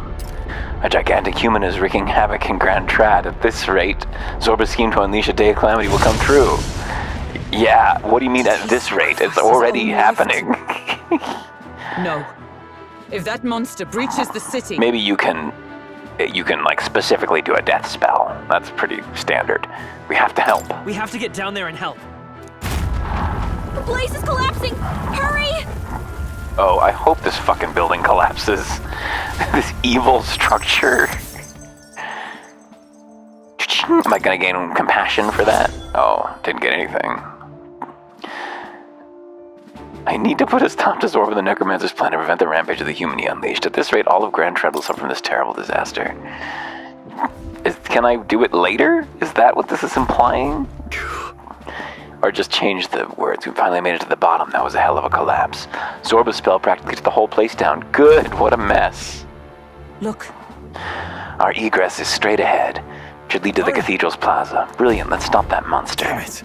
A gigantic human is wreaking havoc in Grand Trad. At this rate, Zorba's scheme to unleash a day of calamity will come true. Yeah, what do you mean at this rate? It's already happening. No. If that monster breaches the city... Maybe you can like specifically do a death spell. That's pretty standard. We have to help. We have to get down there and help. The place is collapsing! Hurry! Oh, I hope this fucking building collapses. This evil structure. Am I gonna gain compassion for that? Oh, didn't get anything. I need to put a stop to Zorba the Necromancer's plan to prevent the rampage of the human he unleashed. At this rate, all of Grand Trad will suffer from this terrible disaster. Can I do it later? Is that what this is implying? Or just change the words? We finally made it to the bottom. That was a hell of a collapse. Zorba's spell practically took the whole place down. Good, what a mess. Look. Our egress is straight ahead. Should lead to the cathedral's plaza. Brilliant, let's stop that monster. Damn it.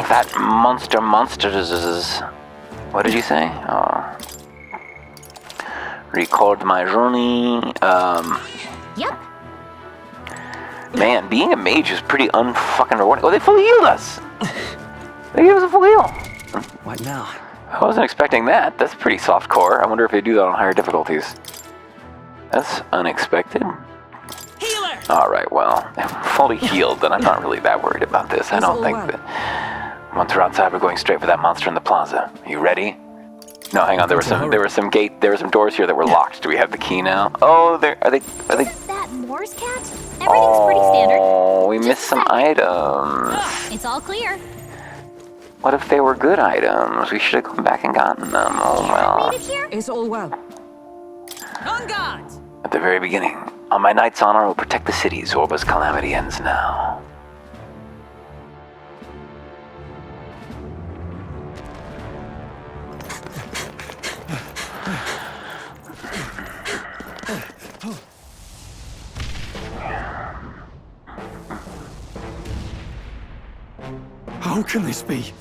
That monsters. What did you say? Oh. Record my journey. Yep. Man, being a mage is pretty unfucking rewarding. Oh, they fully healed us. They gave us a full heal. What now? I wasn't expecting that. That's pretty soft core. I wonder if they do that on higher difficulties. That's unexpected. Healer! Alright, well, if I'm fully healed, then I'm not really that worried about this. I don't think that... Once we're outside, we're going straight for that monster in the plaza. You ready? No, hang on, there were some doors here that were locked. Do we have the key now? Oh, are they... Isn't that Moore's cat? Everything's pretty standard. Oh, we missed some items. It's all clear. What if they were good items? We should have gone back and gotten them. Oh, well. Made it here? Is all well. On guard! At the very beginning, on my knight's honor, I will protect the city. Zorba's calamity ends now. How can this be?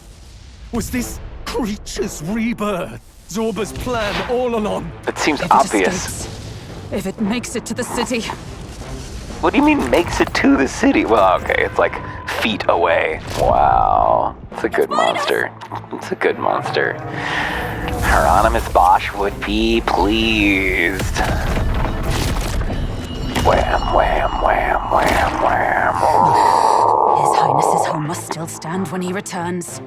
Was this creature's rebirth Zorba's plan all along? It seems If it obvious. escapes, if it makes it to the city, What do you mean makes it to the city? Well, okay, it's like feet away. Wow. It's a good monster. It's a good monster. Hieronymus Bosch would be pleased. Wham, wham, wham, wham, wham. His Highness's home must still stand when he returns.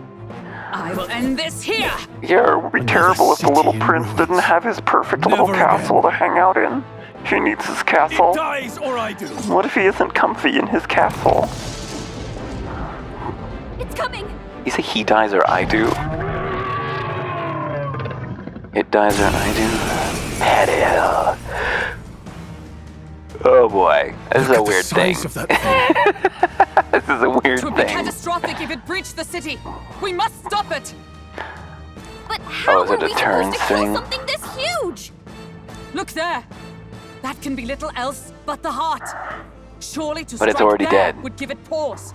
I will end this here! Yeah, it would be terrible if the little prince didn't have his perfect little Never castle to hang out in. He needs his castle. It dies or I do. What if he isn't comfy in his castle? It's coming! You say he dies or I do? It dies or I do? Hell. Oh boy, this is a Look at the weird thing. size of that thing. This is a weird It would be thing. catastrophic if it breached the city! We must stop it! But how is it are a we turn supposed to kill thing? something this huge? Look there! That can be little else but the heart. Surely to But it's strike already there dead. would give it pause.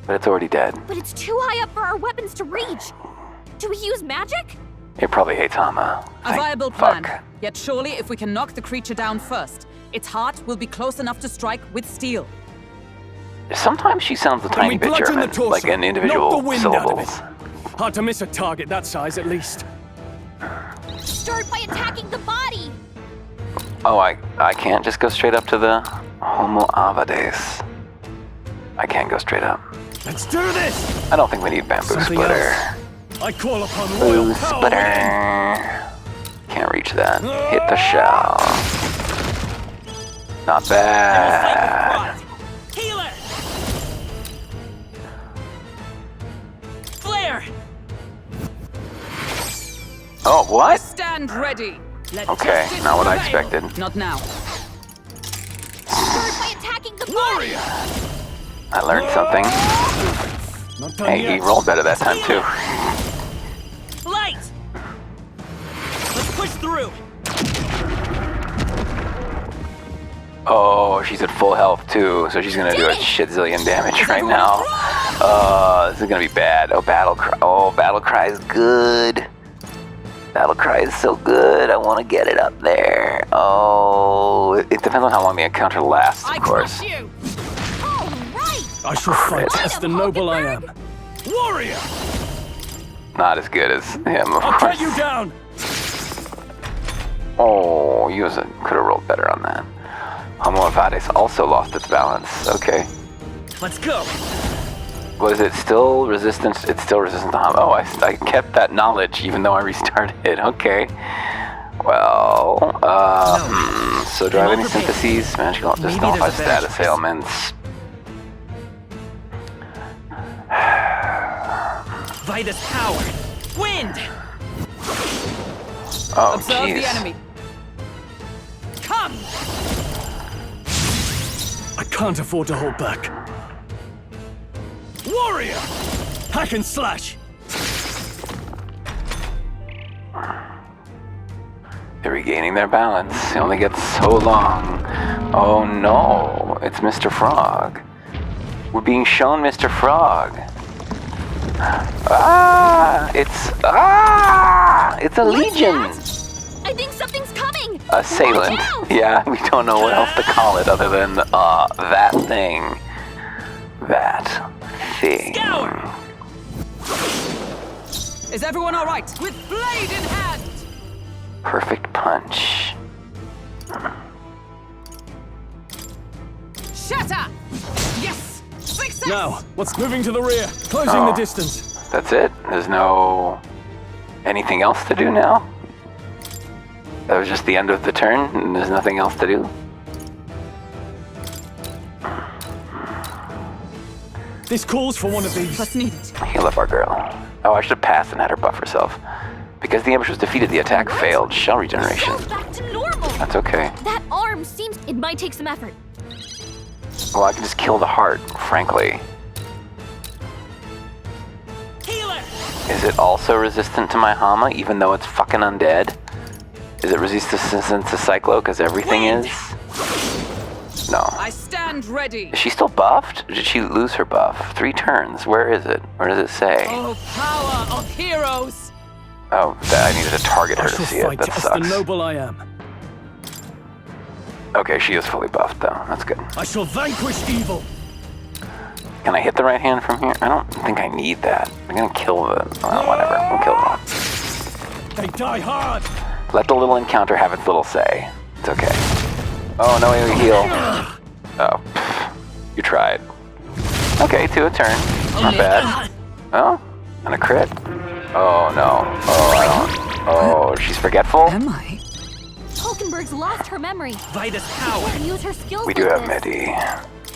But it's already dead. But it's too high up for our weapons to reach. Do we use magic? It probably hates Hama. A viable plan. Fuck. Yet surely if we can knock the creature down first, its heart will be close enough to strike with steel. Sometimes she sounds a Then tiny we bit bludgeon German, the torso, like in knock individual the wind out of syllables. it. Hard to miss a target that size, at least. Start by attacking the body. Oh, I can't just go straight up to the Homo Avades. I can't go straight up. Let's do this! I don't think we need bamboo Something splitter. else. I call upon Bamboo royal power. splitter. Can't reach that. Hit the shell. Not bad. Healer! Flare! Oh, what? Stand ready! Let Okay, justice not what I prevail. expected. Not now. Start by attacking the body. I learned something. Not done Hey, he yet. rolled better that time too. Light! Let's push through! Oh, she's at full health too, so she's gonna do a shit zillion damage right now. This is gonna be bad. Oh, battle cry. Oh, battle cry is good. Battle Cry is so good. I want to get it up there. Oh, it depends on how long the encounter lasts, of course. You. All right. I shall fight Crit. as the noble I am. Warrior! Not as good as him, of I'll course. cut you down! Oh, you could have rolled better on that. Homo Avades also lost its balance. Okay. Let's go. Was it still resistant? It's still resistant to Homo. Oh, I kept that knowledge even though I restarted. Okay. Well, so do I have any syntheses? Magical, just Maybe nullify there's a better status choice. ailments. Vitus power. Wind. Oh, Observe jeez. the enemy. Come! I can't afford to hold back. Warrior! Hack and slash! They're regaining their balance. It only gets so long. Oh no, it's Mr. Frog. We're being shown Mr. Frog. It's a legion. I think something's coming. Assailant. Watch out. Yeah, we don't know what else to call it other than that thing. That thing. Scour! Is everyone all right? With blade in hand! Perfect punch. Shatter! Yes! Success! Now, what's moving to the rear? Closing the Oh. distance. That's it? There's no anything else to do now? That was just the end of the turn and there's nothing else to do? This calls for one of these. What's needed? Heal up our girl. Oh, I should have passed and had her buff herself. Because the Ambush was defeated, the attack failed. Shell regeneration. Go back to normal. That's okay. That arm seems... It might take some effort. Well, I can just kill the heart, frankly. Healer. Is it also resistant to my Hama, even though it's fucking undead? Is it resistant to Cyclo, because everything Wind. is? No. I stand ready. Is she still buffed? Or did she lose her buff? 3 turns. Where is it? Where does it say? Oh, power of heroes! Oh, I needed to target her I to shall see it. fight That as the sucks. noble I am. Okay, she is fully buffed, though. That's good. I shall vanquish evil. Can I hit the right hand from here? I don't think I need that. I'm gonna kill the... whatever. We'll kill them. They die hard. Let the little encounter have its little say. It's okay. Oh, no, we heal. Oh, pff, you tried. Okay, 2 a turn. Not bad. Oh, and a crit. Oh, no. Oh, I don't... Oh, she's forgetful? Am I? Hulkenberg's lost her memory. Vitus power. Can't use her skills We do like have this. Medi.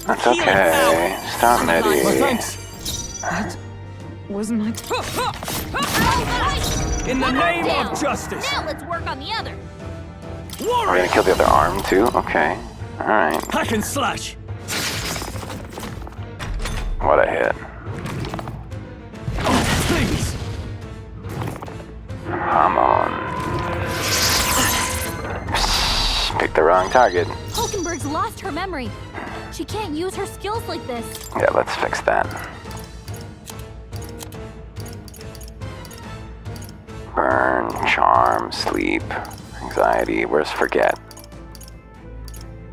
That's Healing okay. Start My Medi. thanks. Wasn't my... In the name Down. of justice. Now let's work on the other. We're Warrior. gonna kill the other arm, too? Okay. Alright. Hack and slash. What a hit. Please. Come on. Pick the wrong target. Hulkenberg's lost her memory. She can't use her skills like this. Yeah, let's fix that. Burn, charm, sleep, anxiety. Where's forget?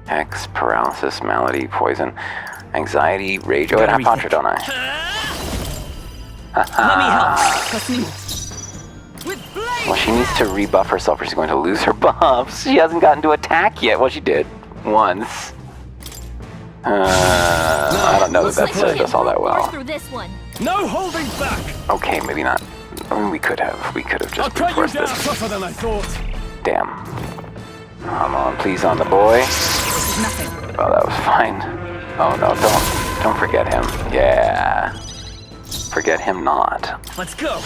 Hex, paralysis, malady, poison, anxiety, rage. Oh, I have Contra, don't I? Let me help. What's needed? With blade! Well, she needs to rebuff herself or she's going to lose her buffs. She hasn't gotten to attack yet. Well, she did. Once. I don't know that that Like served us all that force well. through this one. No holding back. Okay, maybe not. I mean, we could have. We could have I'll just cut you forced down this. tougher than I thought. Damn. Come on, please, on the boy. This is nothing. Oh, that was fine. Oh no, don't forget him. Yeah. Forget him not. Let's go.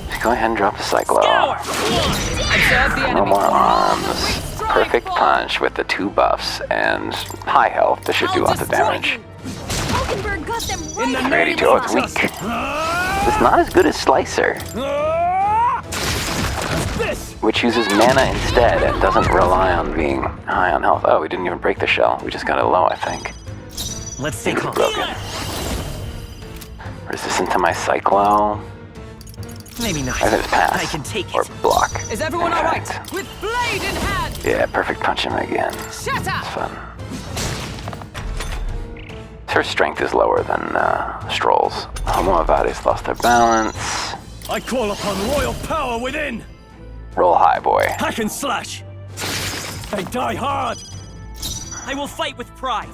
Just go ahead and drop the Cyclo. Scour. Observe the No enemy. more arms. Perfect punch with the 2 buffs and high health. This should do lots of damage. Hulkenberg got them right. In the Ready name to go. of It's weak. justice. It's not as good as Slicer, This. which uses mana instead and doesn't rely on being high on health. Oh, we didn't even break the shell. We just got it low, I think. Let's stay calm. Broken. Resistant to my Cyclo. Maybe not. I think it's pass. I can take Or it. block. Is everyone In all right? fact. With blade in hand! Yeah, perfect punch him again. Shut up! Fun. Her strength is lower than Stroll's. Homo Avades lost their balance. I call upon royal power within! Roll high, boy. Hack and slash! They die hard! I will fight with pride.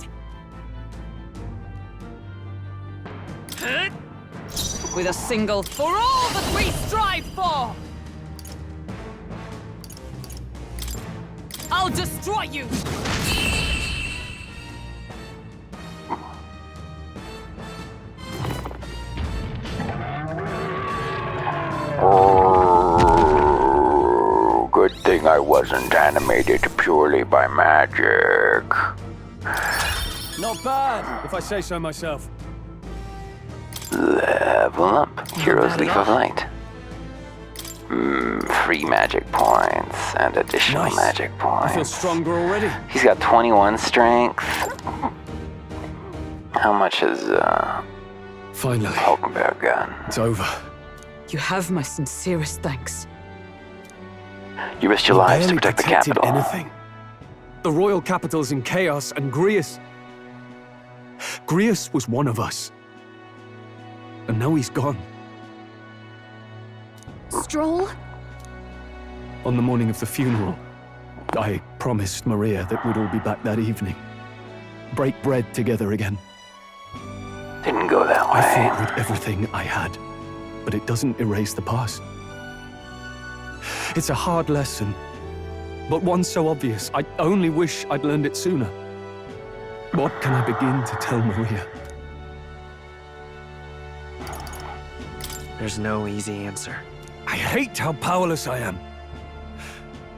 With a single for all that we strive for! I'll destroy you! Oh, good thing I wasn't animated purely by magic. Not bad, if I say so myself. Level up. Hero's bad Leaf at of all. Light. Free magic points and additional Nice. magic I feel points. stronger already. He's got 21 strength. How much has Finally, Hulkenberg got? it's over. You have my sincerest thanks. You risked your lives to protect the protected capital. anything. The royal capital's in chaos, and Grius was one of us. And now he's gone. Stroll? On the morning of the funeral, I promised Maria that we'd all be back that evening. Break bread together again. Didn't go that I way. fought with everything I had, but it doesn't erase the past. It's a hard lesson, but one so obvious, I only wish I'd learned it sooner. What can I begin to tell Maria? There's no easy answer. I hate how powerless I am.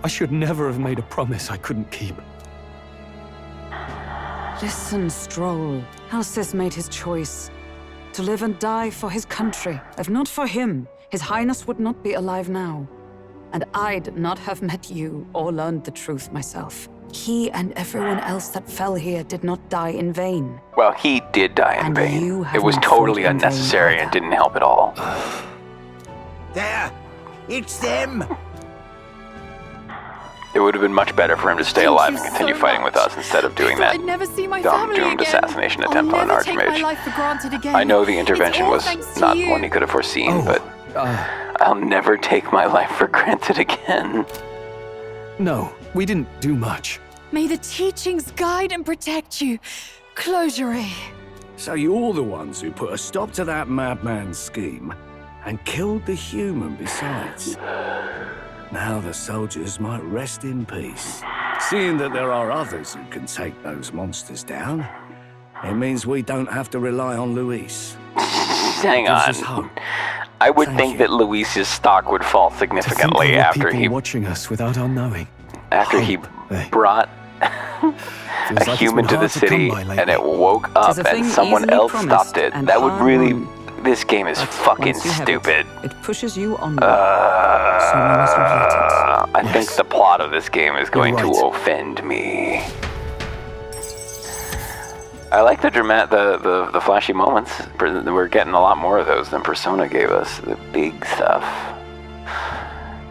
I should never have made a promise I couldn't keep. Listen, Stroll. Alcest made his choice. To live and die for his country. If not for him, His Highness would not be alive now. And I'd not have met you or learned the truth myself. He and everyone else that fell here did not die in vain. Well, he did die in And vain. you have It was not totally fought in vain unnecessary and either. didn't help at all. There! It's them! It would have been much better for him to stay Thank alive you and continue so fighting with much. us instead of doing I thought that I'd never see my dumb, family doomed again. assassination attempt I'll on an never take my archmage. life for granted again. I know the intervention It's all was thanks to not you. one he could have foreseen, Oh, but I'll never take my life for granted again. No, we didn't do much. May the teachings guide and protect you. Closure. So you're the ones who put a stop to that madman's scheme and killed the human besides. Now the soldiers might rest in peace. Seeing that there are others who can take those monsters down, it means we don't have to rely on Luis. Hang Gives on. us hope. I would Thank think you. that Luis's stock would fall To think significantly there were after people he watching us without our knowing. he Hey. brought Feels a like it's human been to the hard to come city by lately. and it woke up Tis a thing and someone easily else promised stopped it. and That would hard really... won. This game is But fucking once you have it, stupid. It pushes you onward. So long as you let it. I think Yes. the plot of this game is going You're to right. offend me. I like the flashy moments. We're getting a lot more of those than Persona gave us. The big stuff.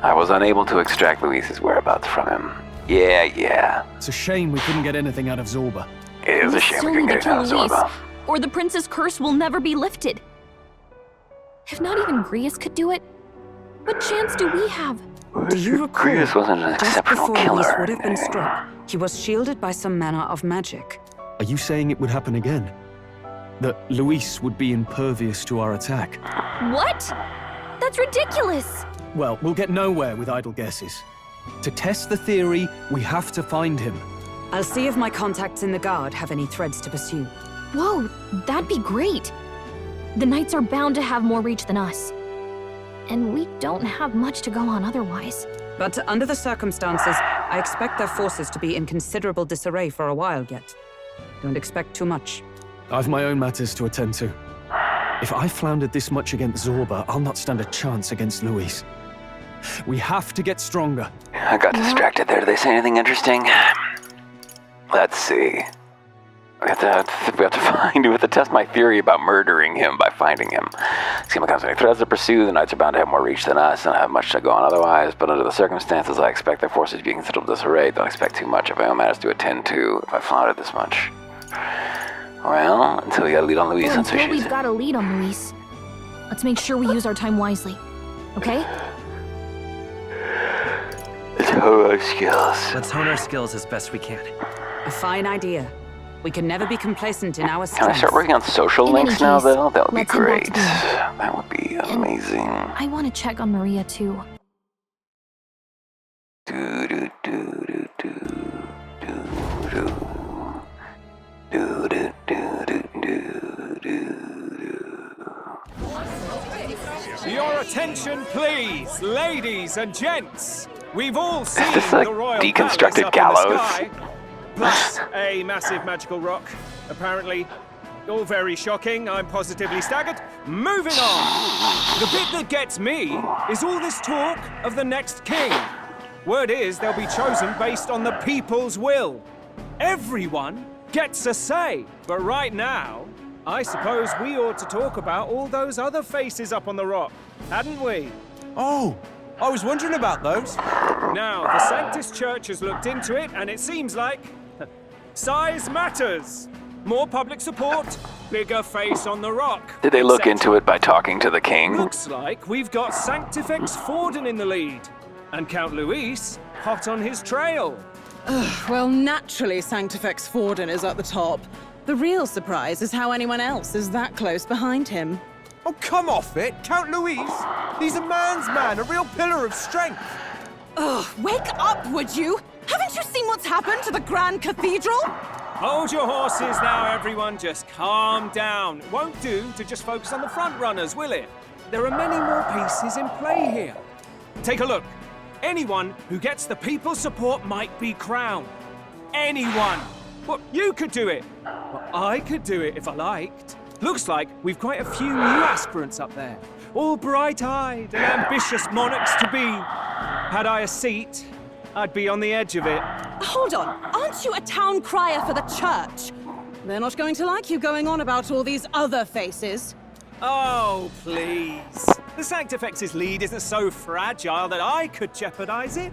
I was unable to extract Luis's whereabouts from him. Yeah. It's a shame we couldn't get anything out of Zorba. It is a shame we couldn't get it out of Zorba. or the prince's curse will never be lifted. If not even Grius could do it, what chance do we have? Do you recall? Grius wasn't an Just exceptional before Luis killer. would have been struck, he was shielded by some manner of magic. Are you saying it would happen again? That Luis would be impervious to our attack? What? That's ridiculous! Well, we'll get nowhere with idle guesses. To test the theory, we have to find him. I'll see if my contacts in the Guard have any threads to pursue. Whoa, that'd be great. The Knights are bound to have more reach than us. And we don't have much to go on otherwise. But under the circumstances, I expect their forces to be in considerable disarray for a while yet. Don't expect too much. I've my own matters to attend to. If I floundered this much against Zorba, I'll not stand a chance against Luis. We have to get stronger. I got distracted there. Did they say anything interesting? Let's see. We have to test my theory about murdering him by finding him. Scheme becomes many threads to pursue. The Knights are bound to have more reach than us, and I have much to go on otherwise. But under the circumstances, I expect their forces to be in considerable disarray. Don't expect too much if I own matters to attend to. If I flouted this much, well, until we got a lead on Luis, Well, that's what until she's we've got a lead on Luis, let's make sure we use our time wisely. Okay? Let's hone our skills. Let's hone our skills as best we can. A fine idea. We can never be complacent in our Can I strength. start working on social In any links now, case, though? That would be let's head back great. to the- That would be amazing. I want to check on Maria too. Do do do do do do do do do do do do. Your attention, please, ladies and gents. We've all seen this like the royal deconstructed palace up gallows? in the sky, plus a massive magical rock. Apparently, all very shocking. I'm positively staggered. Moving on. The bit that gets me is all this talk of the next king. Word is they'll be chosen based on the people's will. Everyone gets a say. But right now, I suppose we ought to talk about all those other faces up on the rock, hadn't we? Oh, I was wondering about those. Now, the Sanctus Church has looked into it, and it seems like size matters. More public support, bigger face on the rock. Did they look etc. into it by talking to the king? Looks like we've got Sanctifex Forden in the lead, and Count Luis hot on his trail. Well, naturally, Sanctifex Forden is at the top. The real surprise is how anyone else is that close behind him. Oh, come off it, Count Luis. He's a man's man, a real pillar of strength. Ugh, wake up, would you? Haven't you seen what's happened to the Grand Cathedral? Hold your horses now, everyone. Just calm down. It won't do to just focus on the front runners, will it? There are many more pieces in play here. Take a look. Anyone who gets the people's support might be crowned. Anyone. Well, you could do it. Well, I could do it if I liked. Looks like we've quite a few new aspirants up there. All bright-eyed and ambitious monarchs to be. Had I a seat, I'd be on the edge of it. Hold on, aren't you a town crier for the church? They're not going to like you going on about all these other faces. Oh, please. The Sanctifex's lead isn't so fragile that I could jeopardize it.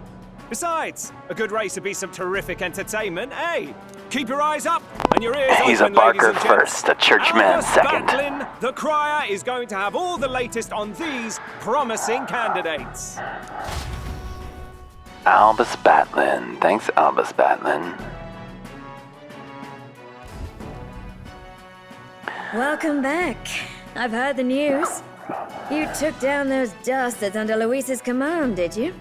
Besides, a good race would be some terrific entertainment, eh? Keep your eyes up and your ears He's a open, ladies barker and gents. first, a churchman Albus second. Batlin, the crier, is going to have all the latest on these promising candidates. Albus Batlin. Thanks, Albus Batlin. Welcome back. I've heard the news. You took down those dastards under Luis's command, did you?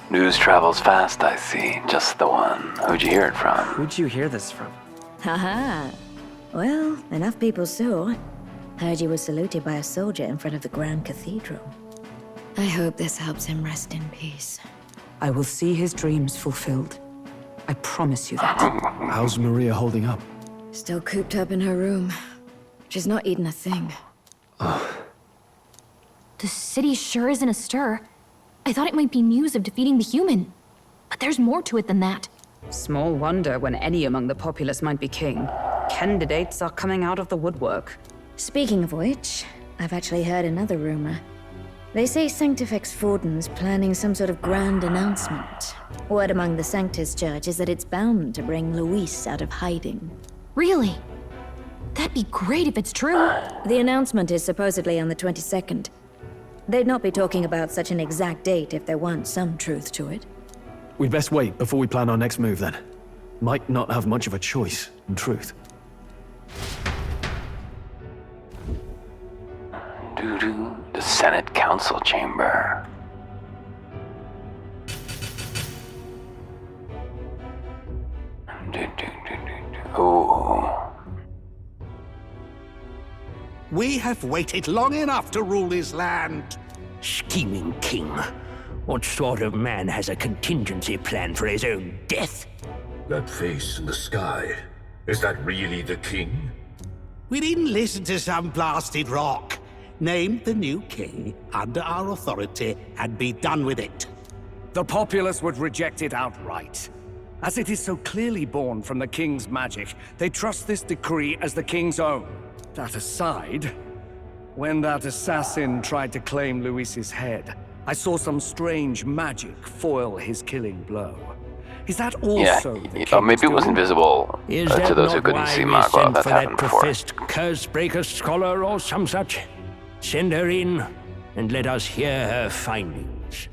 News travels fast, I see. Just the one. Who'd you hear it from? Who'd you hear this from? Haha. Well, enough people saw. Heard you were saluted by a soldier in front of the Grand Cathedral. I hope this helps him rest in peace. I will see his dreams fulfilled. I promise you that. How's Maria holding up? Still cooped up in her room. She's not eating a thing. The city sure isn't astir. I thought it might be news of defeating the human. But there's more to it than that. Small wonder when any among the populace might be king. Candidates are coming out of the woodwork. Speaking of which, I've actually heard another rumor. They say Sanctifex Forden's planning some sort of grand announcement. Word among the Sanctus Church is that it's bound to bring Luis out of hiding. Really? That'd be great if it's true. The announcement is supposedly on the 22nd. They'd not be talking about such an exact date if there weren't some truth to it. We'd best wait before we plan our next move, then. Might not have much of a choice, in truth. Doo-doo. The Senate Council Chamber. Ooh. We have waited long enough to rule this land. Scheming king. What sort of man has a contingency plan for his own death? That face in the sky, is that really the king? We didn't listen to some blasted rock. Name the new king under our authority and be done with it. The populace would reject it outright. As it is so clearly born from the king's magic, they trust this decree as the king's own. That aside, when that assassin tried to claim Luis's head, I saw some strange magic foil his killing blow. Is that also the king's maybe it was doing? invisible to those who couldn't see Magua. That's happened before. Professed curse-breaker scholar or some such. Send her in, and let us hear her findings.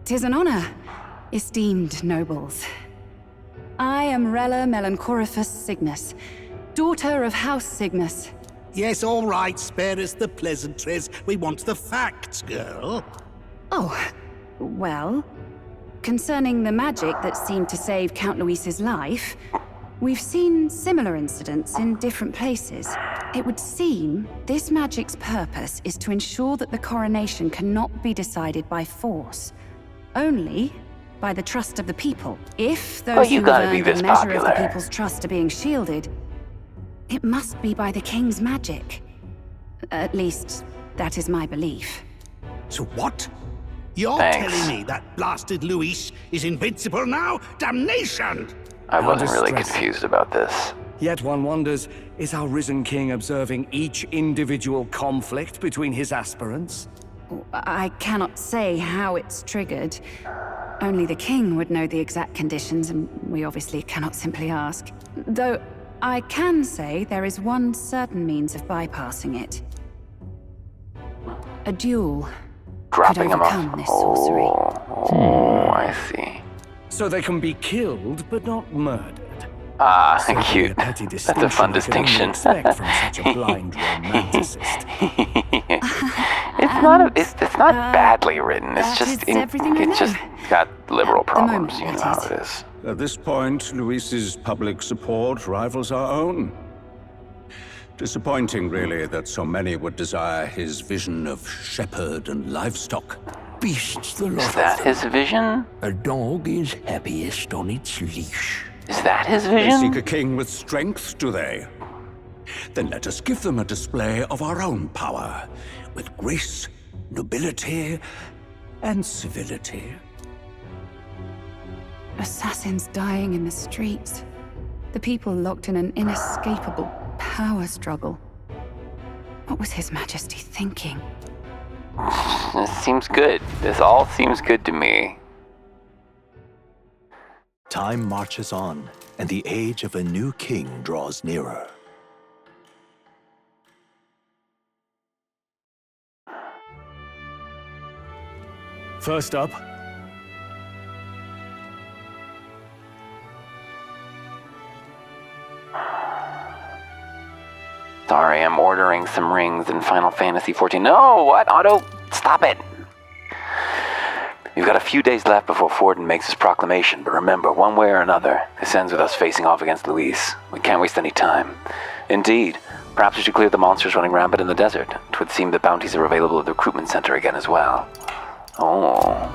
Tis an honor, esteemed nobles. I am Rella Melanchorophus Cygnus, daughter of House Cygnus. Yes, all right, spare us the pleasantries. We want the facts, girl. Oh, well, concerning the magic that seemed to save Count Luis's life, we've seen similar incidents in different places. It would seem this magic's purpose is to ensure that the coronation cannot be decided by force, only by the trust of the people. If those who have earned a measure of the people's trust are being shielded, it must be by the king's magic. At least, that is my belief. So what? You're telling me that blasted Luis is invincible now? Damnation! I wasn't really confused about this. Yet one wonders, is our risen king observing each individual conflict between his aspirants? I cannot say how it's triggered. Only the king would know the exact conditions, and we obviously cannot simply ask. Though, I can say there is one certain means of bypassing it. A duel Dropping could him overcome off. this sorcery. Oh, I see. So they can be killed, but not murdered. Ah, cute. That's a fun distinction. It's not badly written. It's just it's just got liberal problems. You know how it is. At this point, Luis's public support rivals our own. Disappointing, really, that so many would desire his vision of shepherd and livestock. Beasts, the lot Is that his vision? A dog is happiest on its leash. Is that his They vision? seek a king with strength, do they? Then let us give them a display of our own power, with grace, nobility, and civility. Assassins dying in the streets. The people locked in an inescapable power struggle. What was His Majesty thinking? This seems good. This all seems good to me. Time marches on, and the age of a new king draws nearer. First up, Sorry, I'm ordering some rings in Final Fantasy XIV. No, what? Otto, stop it. We've got a few days left before Forden makes his proclamation, but remember, one way or another, this ends with us facing off against Luis. We can't waste any time. Indeed, perhaps we should clear the monsters running rampant in the desert. It would seem the bounties are available at the recruitment center again as well. Oh.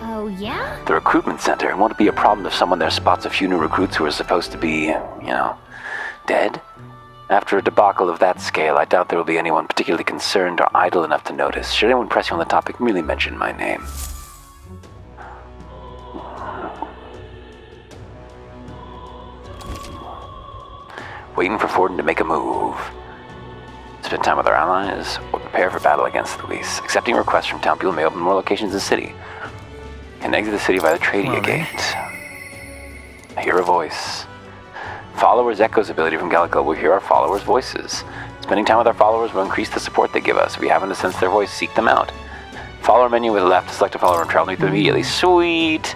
Oh, yeah? The recruitment center. It won't be a problem if someone there spots a few new recruits who are supposed to be, dead? After a debacle of that scale, I doubt there will be anyone particularly concerned or idle enough to notice. Should anyone press you on the topic, merely mention my name. Waiting for Forden to make a move. Spend time with our allies, or prepare for battle against Luis. Accepting requests from town people may open more locations in the city. Can exit the city via the Tradia Gate. I hear a voice. Followers Echo's ability from Gallico will hear our followers' voices. Spending time with our followers will increase the support they give us. If you happen to sense their voice, seek them out. Follower menu with left to select a follower and travel with them immediately. Sweet!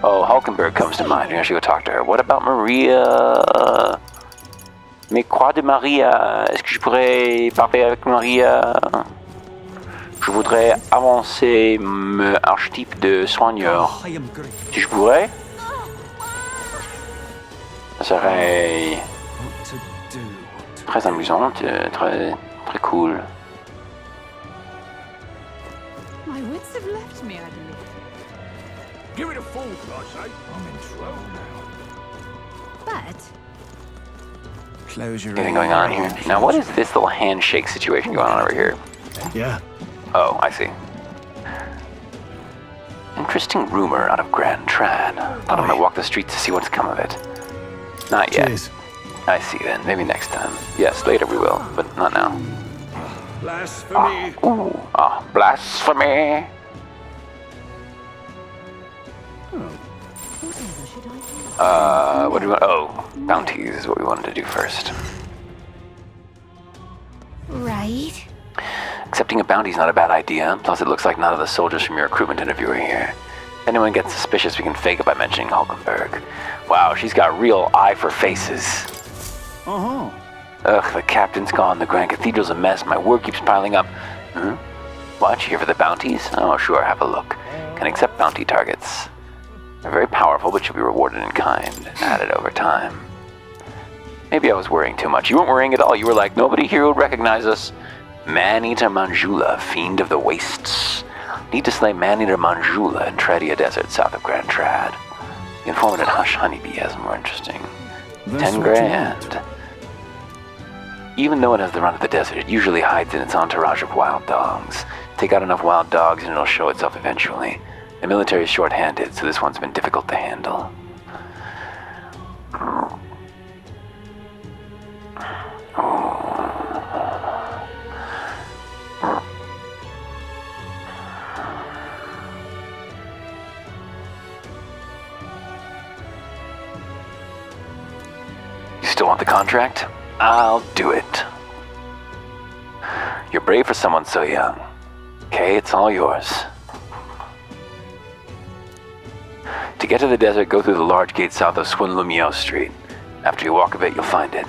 Oh, Hulkenberg comes to mind. I should go talk to her. What about Maria? Mais quoi de Maria? Est-ce que je pourrais parler avec Maria? Je voudrais avancer mon archétype de soigneur. Si je pourrais? Ça serait très amusant, très cool. My wits have left me, I believe. Give it a full flush, eh? I'm in trouble now. But Close your Anything going on here? Now, what is this little handshake situation going on over here? Yeah. Oh, I see. Interesting rumor out of Grand Trad. Thought I might walk the streets to see what's come of it. Not yet. Cheers. I see then. Maybe next time. Yes, later we will, but not now. Blasphemy! Blasphemy! What do we want? Oh, bounties is what we wanted to do first. Right. Accepting a bounty is not a bad idea. Plus, it looks like none of the soldiers from your recruitment interview are here. If anyone gets suspicious, we can fake it by mentioning Hulkenberg. Wow, she's got real eye for faces. Uh-huh. Ugh, the captain's gone. The Grand Cathedral's a mess. My work keeps piling up. What? You here for the bounties? Oh, sure, have a look. Can accept bounty targets. They're very powerful, but should be rewarded in kind, added over time. Maybe I was worrying too much. You weren't worrying at all. You were like, nobody here would recognize us. Man-Eater Manjula, fiend of the wastes. Need to slay Man-Eater Manjula in Tredia Desert, south of Grand Trad. The informant at Hush Honeybee has more interesting. 10 grand. Even though it has the run of the desert, it usually hides in its entourage of wild dogs. Take out enough wild dogs and it'll show itself eventually. The military is short-handed, so this one's been difficult to handle. You still want the contract? I'll do it. You're brave for someone so young. Okay, it's all yours. To get to the desert, go through the large gate south of Swinlumio Street. After you walk a bit, you'll find it.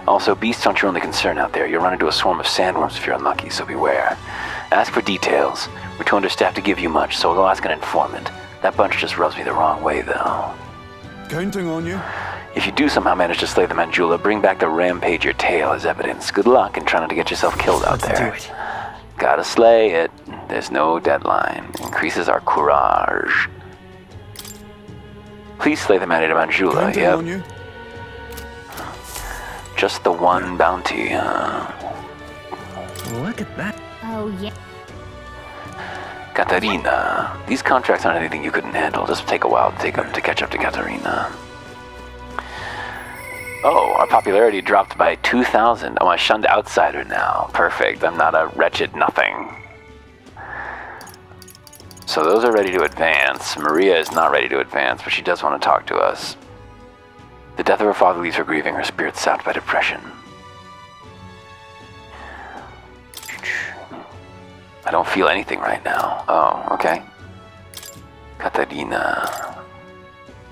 Also, beasts aren't your only concern out there. You'll run into a swarm of sandworms if you're unlucky, so beware. Ask for details. We're too understaffed to give you much, so we'll ask an informant. That bunch just rubs me the wrong way, though. Counting on you. If you do somehow manage to slay the Manjula, bring back the Rampager tail as evidence. Good luck in trying not to get yourself killed out there. Let's do it. Gotta slay it. There's no deadline. Increases our courage. Please slay the Man-Eater Manjula, yep. On you. Just the one bounty, Look at that. Oh, yeah. Katarina. These contracts aren't anything you couldn't handle. Just take a while to catch up to Katarina. Oh, our popularity dropped by 2,000. Oh, I'm a shunned outsider now. Perfect. I'm not a wretched nothing. So those are ready to advance. Maria is not ready to advance, but she does want to talk to us. The death of her father leaves her grieving, her spirit sapped by depression. I don't feel anything right now. Oh, okay. Katarina.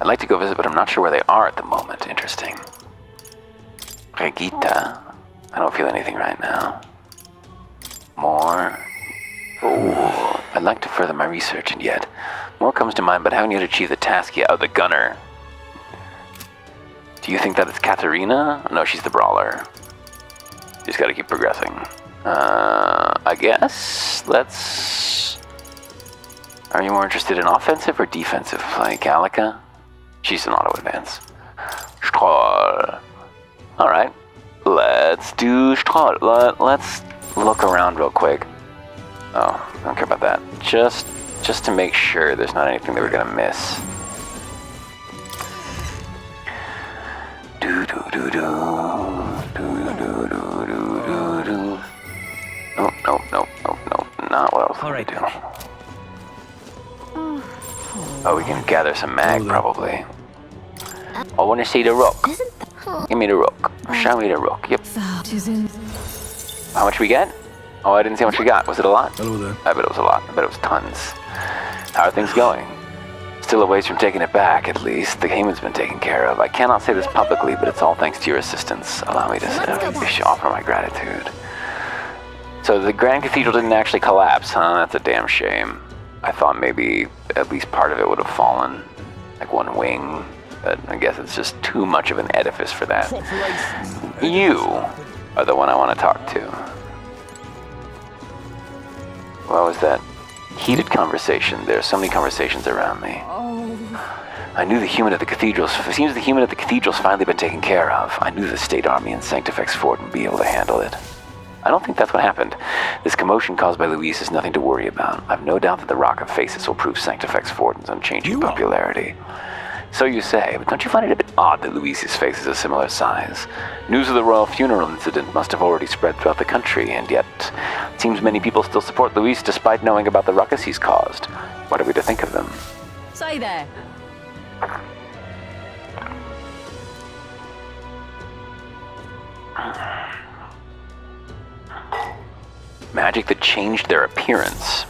I'd like to go visit, but I'm not sure where they are at the moment. Interesting. Regita. I don't feel anything right now. More. Oh, I'd like to further my research, and yet more comes to mind, but haven't yet achieved the task yet. Oh, the gunner. Do you think that it's Katarina? No, she's the brawler. Just gotta keep progressing. I guess let's... Are you more interested in offensive or defensive? Like Gallica? She's an auto advance. Stroll. Alright. Let's do Stroll. Let's look around real quick. Oh, I don't care about that. Just to make sure there's not anything that we're gonna miss. No, not what I was going to do. Oh, we can gather some mag, probably. I want to see the rook. Give me the rook. Show me the rook. Yep. How much we get? Oh, I didn't see how much we got. Was it a lot? Hello there. I bet it was a lot. I bet it was tons. How are things going? Still a ways from taking it back, at least. The Hayman's been taken care of. I cannot say this publicly, but it's all thanks to your assistance. Allow me to offer my gratitude. So the Grand Cathedral didn't actually collapse, huh? That's a damn shame. I thought maybe at least part of it would have fallen. Like one wing. But I guess it's just too much of an edifice for that. You are the one I want to talk to. What was that? Heated conversation. There's so many conversations around me. I knew the human at the cathedrals. It seems the human at the cathedral's finally been taken care of. I knew the State Army and Sanctifex Fort would be able to handle it. I don't think that's what happened. This commotion caused by Luis is nothing to worry about. I've no doubt that the Rock of Faces will prove Sanctifex Fortin's unchanging popularity. So you say, but don't you find it a bit odd that Luis's face is a similar size? News of the royal funeral incident must have already spread throughout the country, and yet it seems many people still support Luis despite knowing about the ruckus he's caused. What are we to think of them? Say there. Magic that changed their appearance.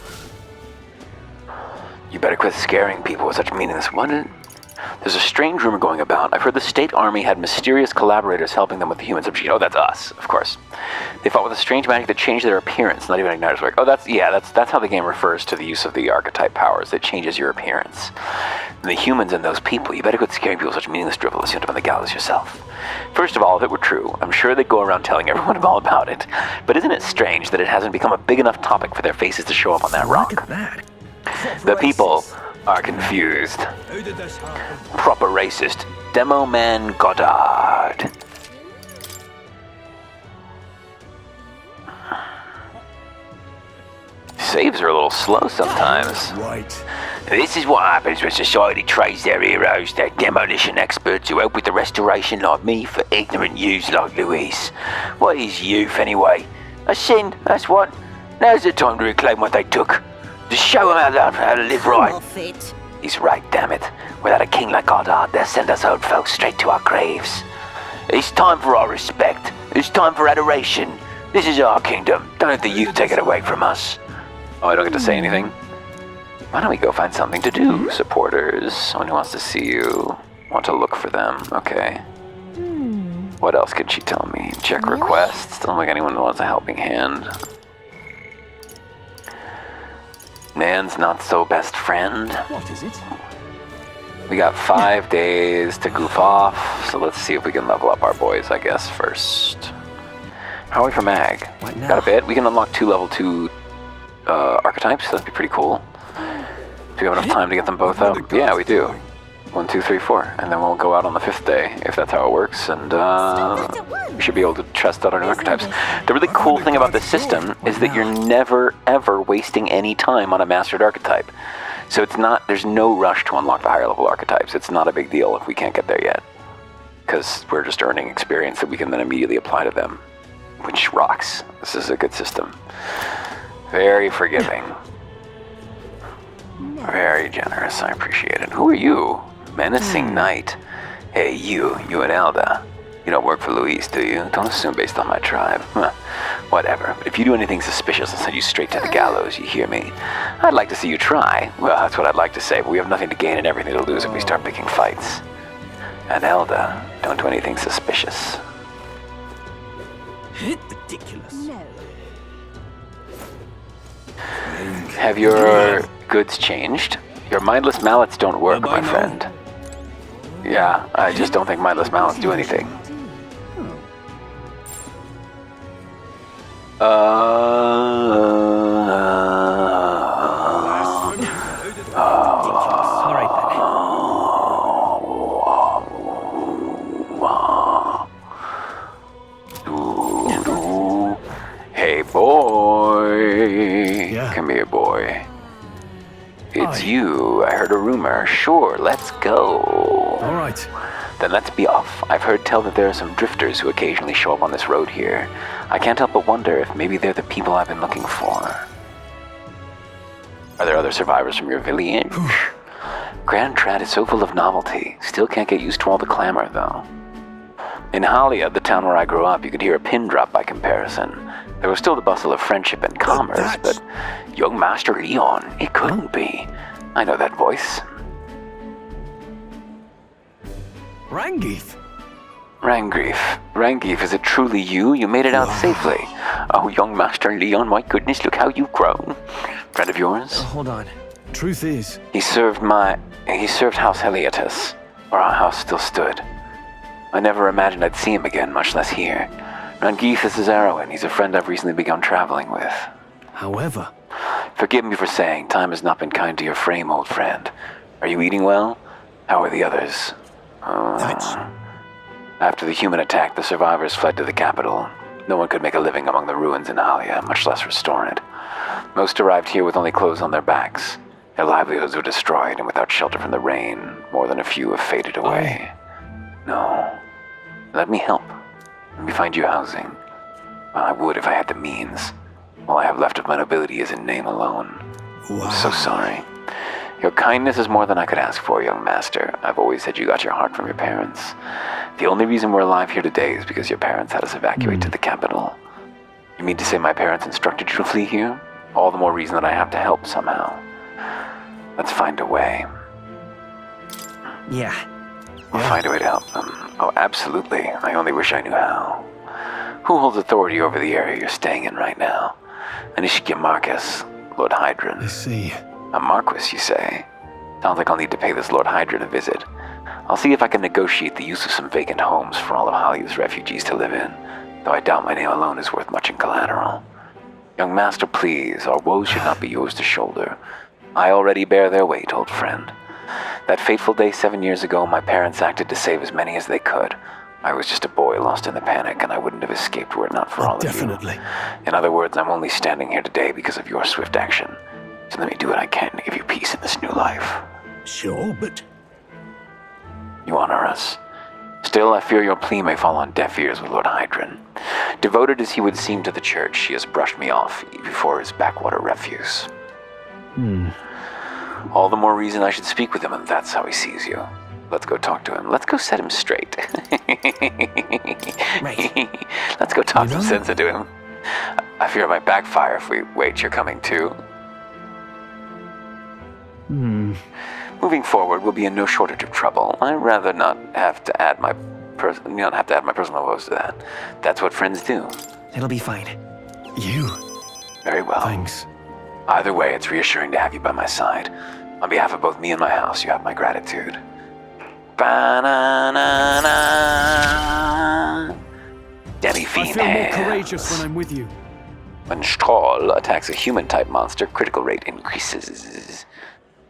You better quit scaring people with such meaningless. There's a strange rumor going about. I've heard the state army had mysterious collaborators helping them with the human subgene. Oh, that's us, of course. They fought with a strange magic that changed their appearance, not even Igniter's work. Oh, that's how the game refers to the use of the archetype powers. It changes your appearance. And the humans and those people, you better quit scaring people with such meaningless drivel as you end up on the gallows yourself. First of all, if it were true, I'm sure they'd go around telling everyone all about it. But isn't it strange that it hasn't become a big enough topic for their faces to show up on that rock? Look at that. The people are confused. Proper racist. Demo Man Goddard. Saves are a little slow sometimes. Right. This is what happens when society trades their heroes, their demolition experts who help with the restoration like me, for ignorant youths like Luis. What is youth anyway? A sin, that's what. Now's the time to reclaim what they took. To show them how to live right. He's right, damn it. Without a king like Goddard, they'll send us old folks straight to our graves. It's time for our respect. It's time for adoration. This is our kingdom. Don't let the youth take it away from us. Oh, I don't get to say anything? Why don't we go find something to do? Supporters, someone who wants to see you, want to look for them. Okay. What else could she tell me? Check requests. Doesn't look like anyone wants a helping hand. Nan's not so best friend. What is it? We got 5 days to goof off, so let's see if we can level up our boys, I guess, first. How are we for mag? What now? Got a bit. We can unlock 2 level 2 archetypes. That'd be pretty cool. Do we have enough time to get them both out? Yeah, we do. 1, 2, 3, 4. And then we'll go out on the 5th day, if that's how it works, and we should be able to test out our new archetypes. The really cool thing about this system is that you're never, ever wasting any time on a mastered archetype. So it's not, there's no rush to unlock the higher level archetypes. It's not a big deal if we can't get there yet. Because we're just earning experience that we can then immediately apply to them. Which rocks. This is a good system. Very forgiving. Very generous, I appreciate it. Who are you? Menacing Knight. Hey, you and Elda. You don't work for Luis, do you? Don't assume based on my tribe. Whatever. But if you do anything suspicious, I'll send you straight to the gallows, you hear me? I'd like to see you try. Well, that's what I'd like to say, but we have nothing to gain and everything to lose if we start picking fights. And Elda, don't do anything suspicious. Ridiculous. No. Have your goods changed? Your mindless mallets don't work, my friend. Yeah, I just don't think mindless mallets do anything. Hey, boy. Yeah. Come here, boy. It's you. I heard a rumor. Sure, let's go. All right. Then let's be off. I've heard tell that there are some drifters who occasionally show up on this road here. I can't help but wonder if maybe they're the people I've been looking for. Are there other survivors from your village? Grand Trad is so full of novelty. Still can't get used to all the clamor, though. In Halia, the town where I grew up, you could hear a pin drop by comparison. There was still the bustle of friendship and commerce, but young Master Leon, it couldn't be. I know that voice. Rangeith. Rangeith, is it truly you? You made it out safely. Oh, young Master Leon, my goodness, look how you've grown. Friend of yours? Hold on. Truth is, He served House Heliotus, where our house still stood. I never imagined I'd see him again, much less here. Rangeith is Zaroin. He's a friend I've recently begun traveling with. however, Forgive me for saying, time has not been kind to your frame, old friend. Are you eating well? How are the others? After the human attack, the survivors fled to the capital. No one could make a living among the ruins in Alia, much less restore it. Most arrived here with only clothes on their backs. Their livelihoods were destroyed, and without shelter from the rain, more than a few have faded away. No. Let me help. Let me find you housing. Well, I would if I had the means. All I have left of my nobility is in name alone. Wow. I'm so sorry. Your kindness is more than I could ask for, young master. I've always said you got your heart from your parents. The only reason we're alive here today is because your parents had us evacuate to the capital. You mean to say my parents instructed you to flee here? All the more reason that I have to help somehow. Let's find a way. Yeah. We'll find a way to help them. Oh, absolutely. I only wish I knew how. Who holds authority over the area you're staying in right now? Anishkia Marcus, Lord Hydron. I see. A Marquis, you say? Sounds like I'll need to pay this Lord Hydron a visit. I'll see if I can negotiate the use of some vacant homes for all of Halia's refugees to live in, though I doubt my name alone is worth much in collateral. Young master, please, our woes should not be yours to shoulder. I already bear their weight, old friend. That fateful day 7 years ago, my parents acted to save as many as they could. I was just a boy lost in the panic, and I wouldn't have escaped were it not for all of you. Definitely. In other words, I'm only standing here today because of your swift action. So let me do what I can to give you peace in this new life. Sure, but... You honor us. Still, I fear your plea may fall on deaf ears with Lord Hydron. Devoted as he would seem to the church, he has brushed me off before his backwater refuse. All the more reason I should speak with him, and that's how he sees you. Let's go talk to him. Let's go set him straight. Right. Let's go talk some sense into him. I fear it might backfire if we wait. You're coming too. Moving forward, we'll be in no shortage of trouble. I'd rather not have to add my personal woes to that. That's what friends do. It'll be fine. You? Very well. Thanks. Either way, it's reassuring to have you by my side. On behalf of both me and my house, you have my gratitude. Ba-na-na-na. Demi-fiend I feel more hands. courageous when I'm with you. When Stroll attacks a human-type monster, critical rate increases.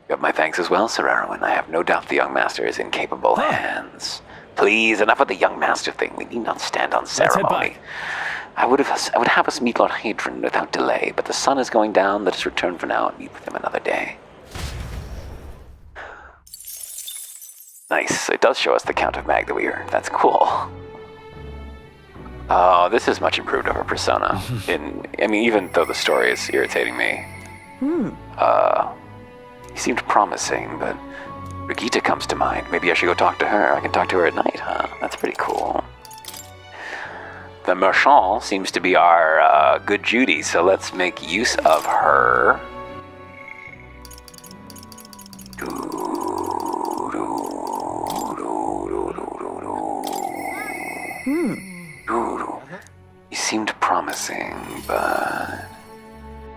You have my thanks as well, Sir Erwin. I have no doubt the young master is in capable hands. Please, enough of the young master thing. We need not stand on ceremony. I would have us meet Lord Hadron without delay, but the sun is going down. Let us return for now and meet with him another day. Nice. It does show us the Count of Magdaweir. That's cool. Oh, this is much improved over Persona. Even though the story is irritating me. He seemed promising, but Brigitte comes to mind. Maybe I should go talk to her. I can talk to her at night, huh? That's pretty cool. The Merchant seems to be our good Judy, so let's make use of her. He seemed promising, but...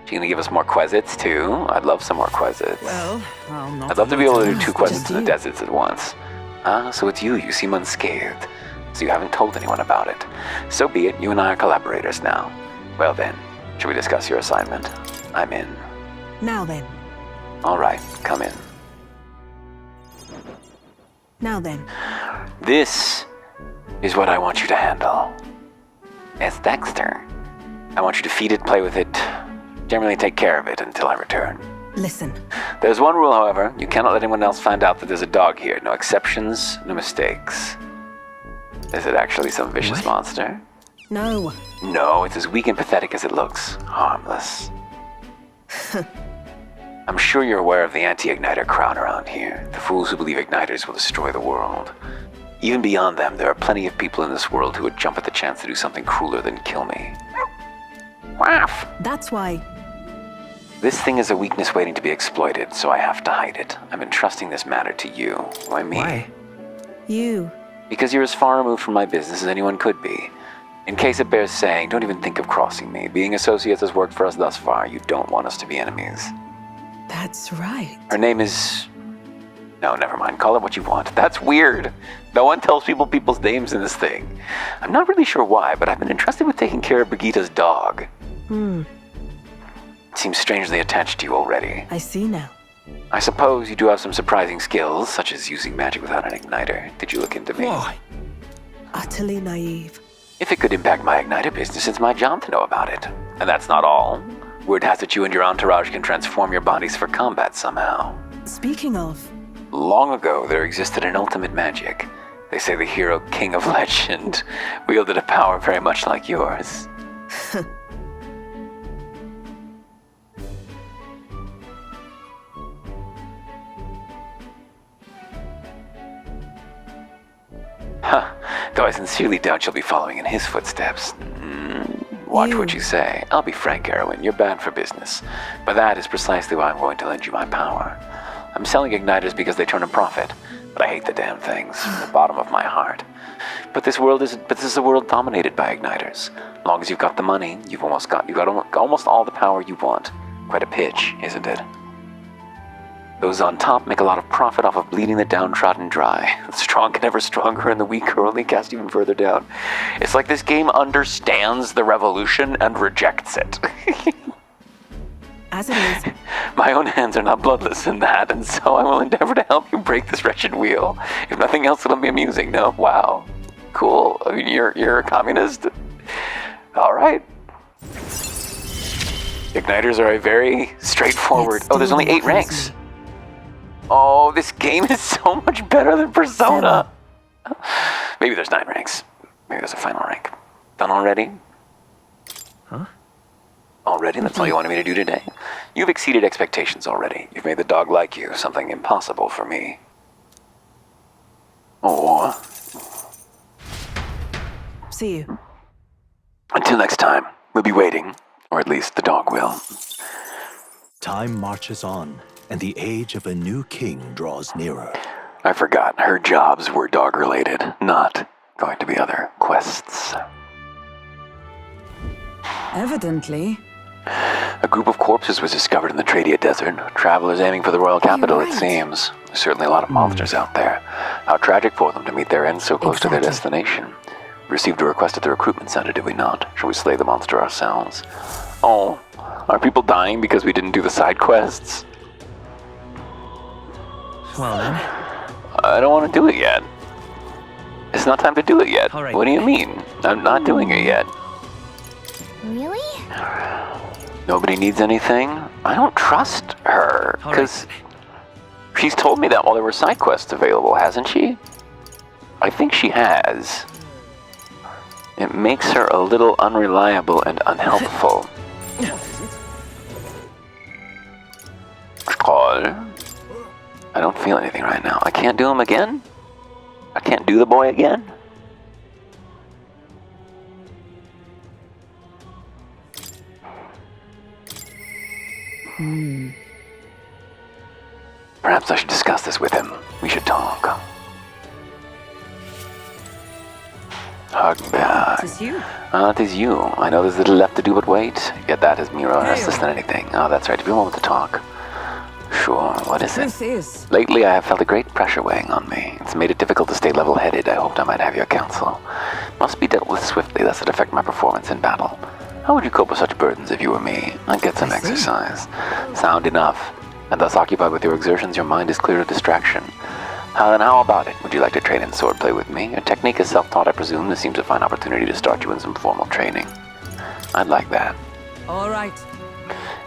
She gonna give us more quesits, too? I'd love some more quesits. Well, I'll not... I'd love to be able to do 2 quesits in the deserts at once. So it's you. You seem unscathed. So you haven't told anyone about it. So be it. You and I are collaborators now. Well then, shall we discuss your assignment? I'm in. Now then. All right, come in. Now then. This is what I want you to handle. As Dexter, I want you to feed it, play with it, generally take care of it until I return. Listen. There's one rule, however. You cannot let anyone else find out that there's a dog here. No exceptions, no mistakes. Is it actually some vicious monster? No. No, it's as weak and pathetic as it looks. Harmless. I'm sure you're aware of the anti-Igniter crowd around here. The fools who believe Igniters will destroy the world. Even beyond them, there are plenty of people in this world who would jump at the chance to do something crueler than kill me. Waff! That's why... This thing is a weakness waiting to be exploited, so I have to hide it. I'm entrusting this matter to you. Why me? Why? You. Because you're as far removed from my business as anyone could be. In case it bears saying, don't even think of crossing me. Being associates has worked for us thus far. You don't want us to be enemies. That's right. Her name is... No, never mind. Call it what you want. That's weird. No one tells people people's names in this thing. I'm not really sure why, but I've been entrusted with taking care of Brigitte's dog. It seems strangely attached to you already. I see now. I suppose you do have some surprising skills, such as using magic without an igniter. Did you look into me? Why? Utterly naive. If it could impact my Igniter business, it's my job to know about it. And that's not all. Word has it you and your entourage can transform your bodies for combat somehow. Speaking of... Long ago, there existed an ultimate magic. They say the hero King of Legend wielded a power very much like yours. Huh. Though I sincerely doubt you'll be following in his footsteps. Watch what you say. I'll be frank, Erwin, you're bad for business. But that is precisely why I'm going to lend you my power. I'm selling igniters because they turn a profit, but I hate the damn things from the bottom of my heart. But this is a world dominated by igniters. As long as you've got the money, you've got almost all the power you want. Quite a pitch, isn't it? Those on top make a lot of profit off of bleeding the downtrodden dry. The strong get ever stronger and the weak are only cast even further down. It's like this game understands the revolution and rejects it. As it is. My own hands are not bloodless in that, and so I will endeavor to help you break this wretched wheel. If nothing else, it'll be amusing, no? Wow. Cool. I mean, you're a communist? All right. Igniters are a very straightforward... Oh, there's only 8 ranks. Oh, this game is so much better than Persona. Maybe there's 9 ranks. Maybe there's a final rank. Done already? Huh? Already? That's all you wanted me to do today? You've exceeded expectations already. You've made the dog like you, something impossible for me. Oh. See you. Until next time, we'll be waiting. Or at least the dog will. Time marches on, and the age of a new king draws nearer. I forgot, her jobs were dog-related, not going to be other quests. Evidently. A group of corpses was discovered in the Tradia Desert. Travelers aiming for the royal capital, it seems. There's certainly a lot of monsters out there. How tragic for them to meet their end so close to their destination. We received a request at the recruitment center, did we not? Shall we slay the monster ourselves? Oh, are people dying because we didn't do the side quests? Well then. I don't want to do it yet. It's not time to do it yet. All right. What do you mean? I'm not doing it yet. Really? Nobody needs anything? I don't trust her, because she's told me that while there were side quests available, hasn't she? I think she has. It makes her a little unreliable and unhelpful. Call. I don't feel anything right now. I can't do him again? I can't do the boy again? Perhaps I should discuss this with him. We should talk. Hug back. It is you. It is you. I know there's little left to do but wait. Yet that is Miro restless than anything. Oh, that's right. Give me a moment to talk. Sure. What is it? Truth is. Lately, I have felt a great pressure weighing on me. It's made it difficult to stay level-headed. I hoped I might have your counsel. Must be dealt with swiftly, lest it affect my performance in battle. How would you cope with such burdens if you were me? I'd get some exercise. Sound enough. And thus occupied with your exertions, your mind is clear of distraction. Then how about it? Would you like to train in swordplay with me? Your technique is self-taught, I presume. This seems a fine opportunity to start you in some formal training. I'd like that. All right.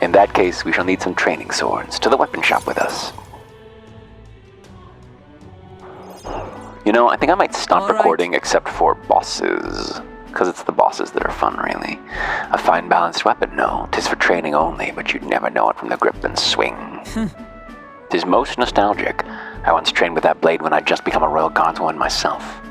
In that case, we shall need some training swords. To the weapon shop with us. You know, I think I might stop recording except for bosses. Because it's the bosses that are fun, really. A fine balanced weapon, no. 'Tis for training only, but you'd never know it from the grip and swing. 'Tis most nostalgic. I once trained with that blade when I'd just become a royal guardswoman myself.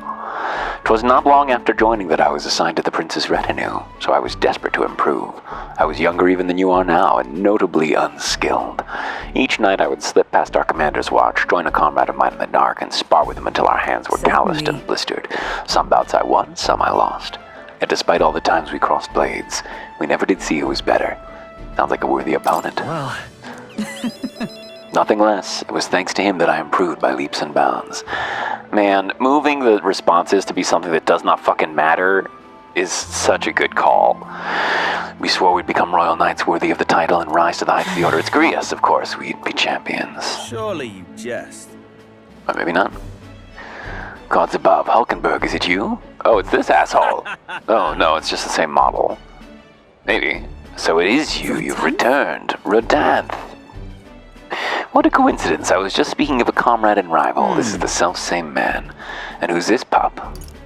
'Twas not long after joining that I was assigned to the prince's retinue, so I was desperate to improve. I was younger even than you are now, and notably unskilled. Each night I would slip past our commander's watch, join a comrade of mine in the dark, and spar with him until our hands were calloused and blistered. Some bouts I won, some I lost. Yet despite all the times we crossed blades, we never did see who was better. Sounds like a worthy opponent. Well... Nothing less. It was thanks to him that I improved by leaps and bounds. Man, moving the responses to be something that does not fucking matter is such a good call. We swore we'd become royal knights worthy of the title and rise to the heights of the order. It's Grius, of course. We'd be champions. Surely you jest. Or maybe not. Gods above, Hulkenberg, is it you? Oh, it's this asshole. Oh, no, it's just the same model. Maybe. So it is you. You've returned. Radanth. What a coincidence. I was just speaking of a comrade and rival. This is the self-same man. And who's this pup?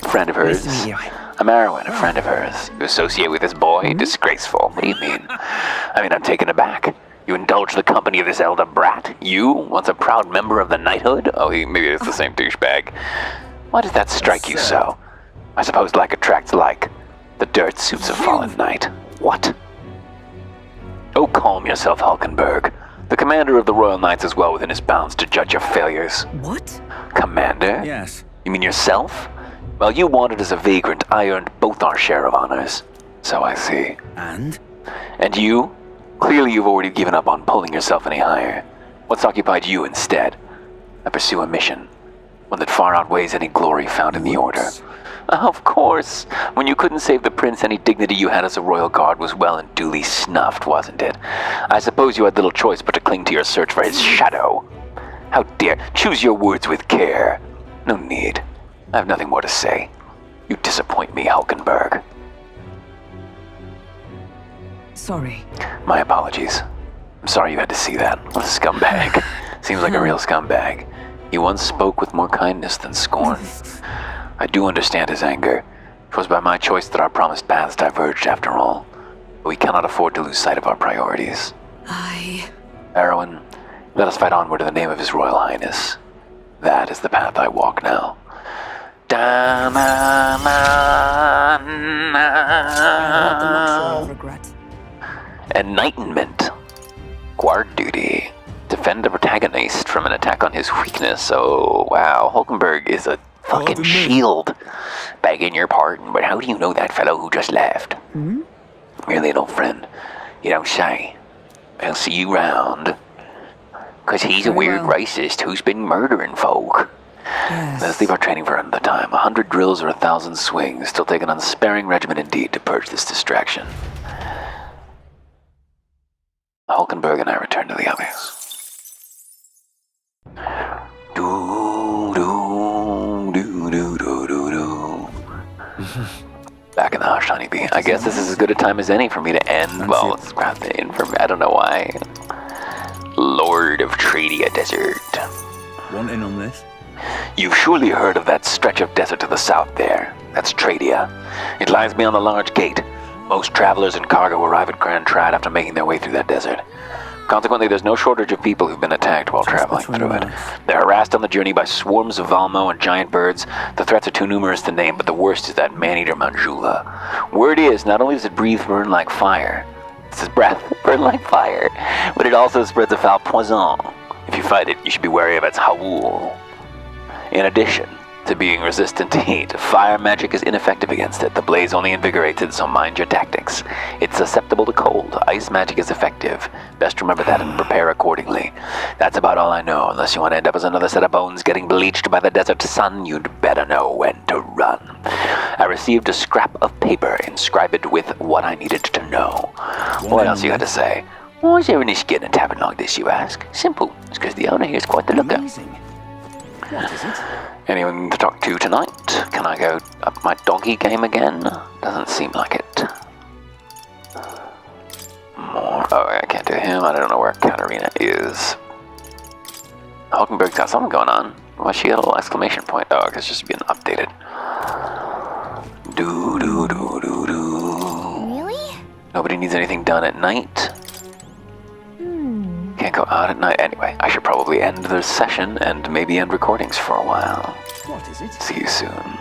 A friend of hers? Nice to meet you. I'm Erwin, a friend of hers. You associate with this boy? Disgraceful. What do you mean? I'm taken aback. You indulge the company of this elder brat? You, once a proud member of the knighthood? Oh, maybe it's the same douchebag. Why does that strike you so? I suppose like attracts like. The dirt suits a fallen knight. What? Oh, calm yourself, Hulkenberg. The commander of the Royal Knights is well within his bounds to judge your failures. What? Commander? Yes. You mean yourself? While you wandered as a vagrant, I earned both our share of honors. So I see. And? And you? Clearly you've already given up on pulling yourself any higher. What's occupied you instead? I pursue a mission. One that far outweighs any glory found in the Order. Of course. When you couldn't save the prince, any dignity you had as a royal guard was well and duly snuffed, wasn't it? I suppose you had little choice but to cling to your search for his shadow. How dare... Choose your words with care. No need. I have nothing more to say. You disappoint me, Hulkenberg. Sorry. My apologies. I'm sorry you had to see that. What a scumbag. Seems like a real scumbag. He once spoke with more kindness than scorn. I do understand his anger. It was by my choice that our promised paths diverged after all. But we cannot afford to lose sight of our priorities. Erwin, let us fight onward in the name of His Royal Highness. That is the path I walk now. Enlightenment. Guard duty. Defend the protagonist from an attack on his weakness. Oh, wow. Hulkenberg is a fucking shield. Begging your pardon, but how do you know that fellow who just left? Merely an old friend. You don't say. I'll see you round. 'Cause he's a weird racist who's been murdering folk. Let's leave our training for another time. 100 drills or 1,000 swings. Still take an unsparing regimen indeed to purge this distraction. Hulkenberg and I return to the others. Back in the hush, honeybee. I guess this is as good a time as any for me to end. Well, let's grab the information. I don't know why. Lord of Tradia Desert. Want in on this? You've surely heard of that stretch of desert to the south there. That's Tradia. It lies beyond the large gate. Most travelers and cargo arrive at Grand Trad after making their way through that desert. Consequently, there's no shortage of people who've been attacked while traveling through it. They're harassed on the journey by swarms of Valmo and giant birds. The threats are too numerous to name, but the worst is that man-eater Manjula. Word is, not only does it breathe burn like fire, it's his breath burn like fire, but it also spreads a foul poison. If you fight it, you should be wary of its howl. In addition to being resistant to heat, fire magic is ineffective against it. The blaze only invigorates it, so mind your tactics. It's susceptible to cold. Ice magic is effective. Best remember that and prepare accordingly. That's about all I know. Unless you want to end up as another set of bones getting bleached by the desert sun, you'd better know when to run. I received a scrap of paper inscribed with what I needed to know. What else you got to say? Why is everyone getting a tavern like this, you ask? Simple. It's because the owner here is quite the looker. What is it? Anyone to talk to tonight? Can I go up my doggy game again? Doesn't seem like it. More. Oh, I can't do him. I don't know where Katarina is. Hulkenberg's got something going on. Why she got a little exclamation point? Oh, it's just being updated. Really? Nobody needs anything done at night. Can't go out at night. Anyway, I should probably end the session and maybe end recordings for a while. What is it? See you soon.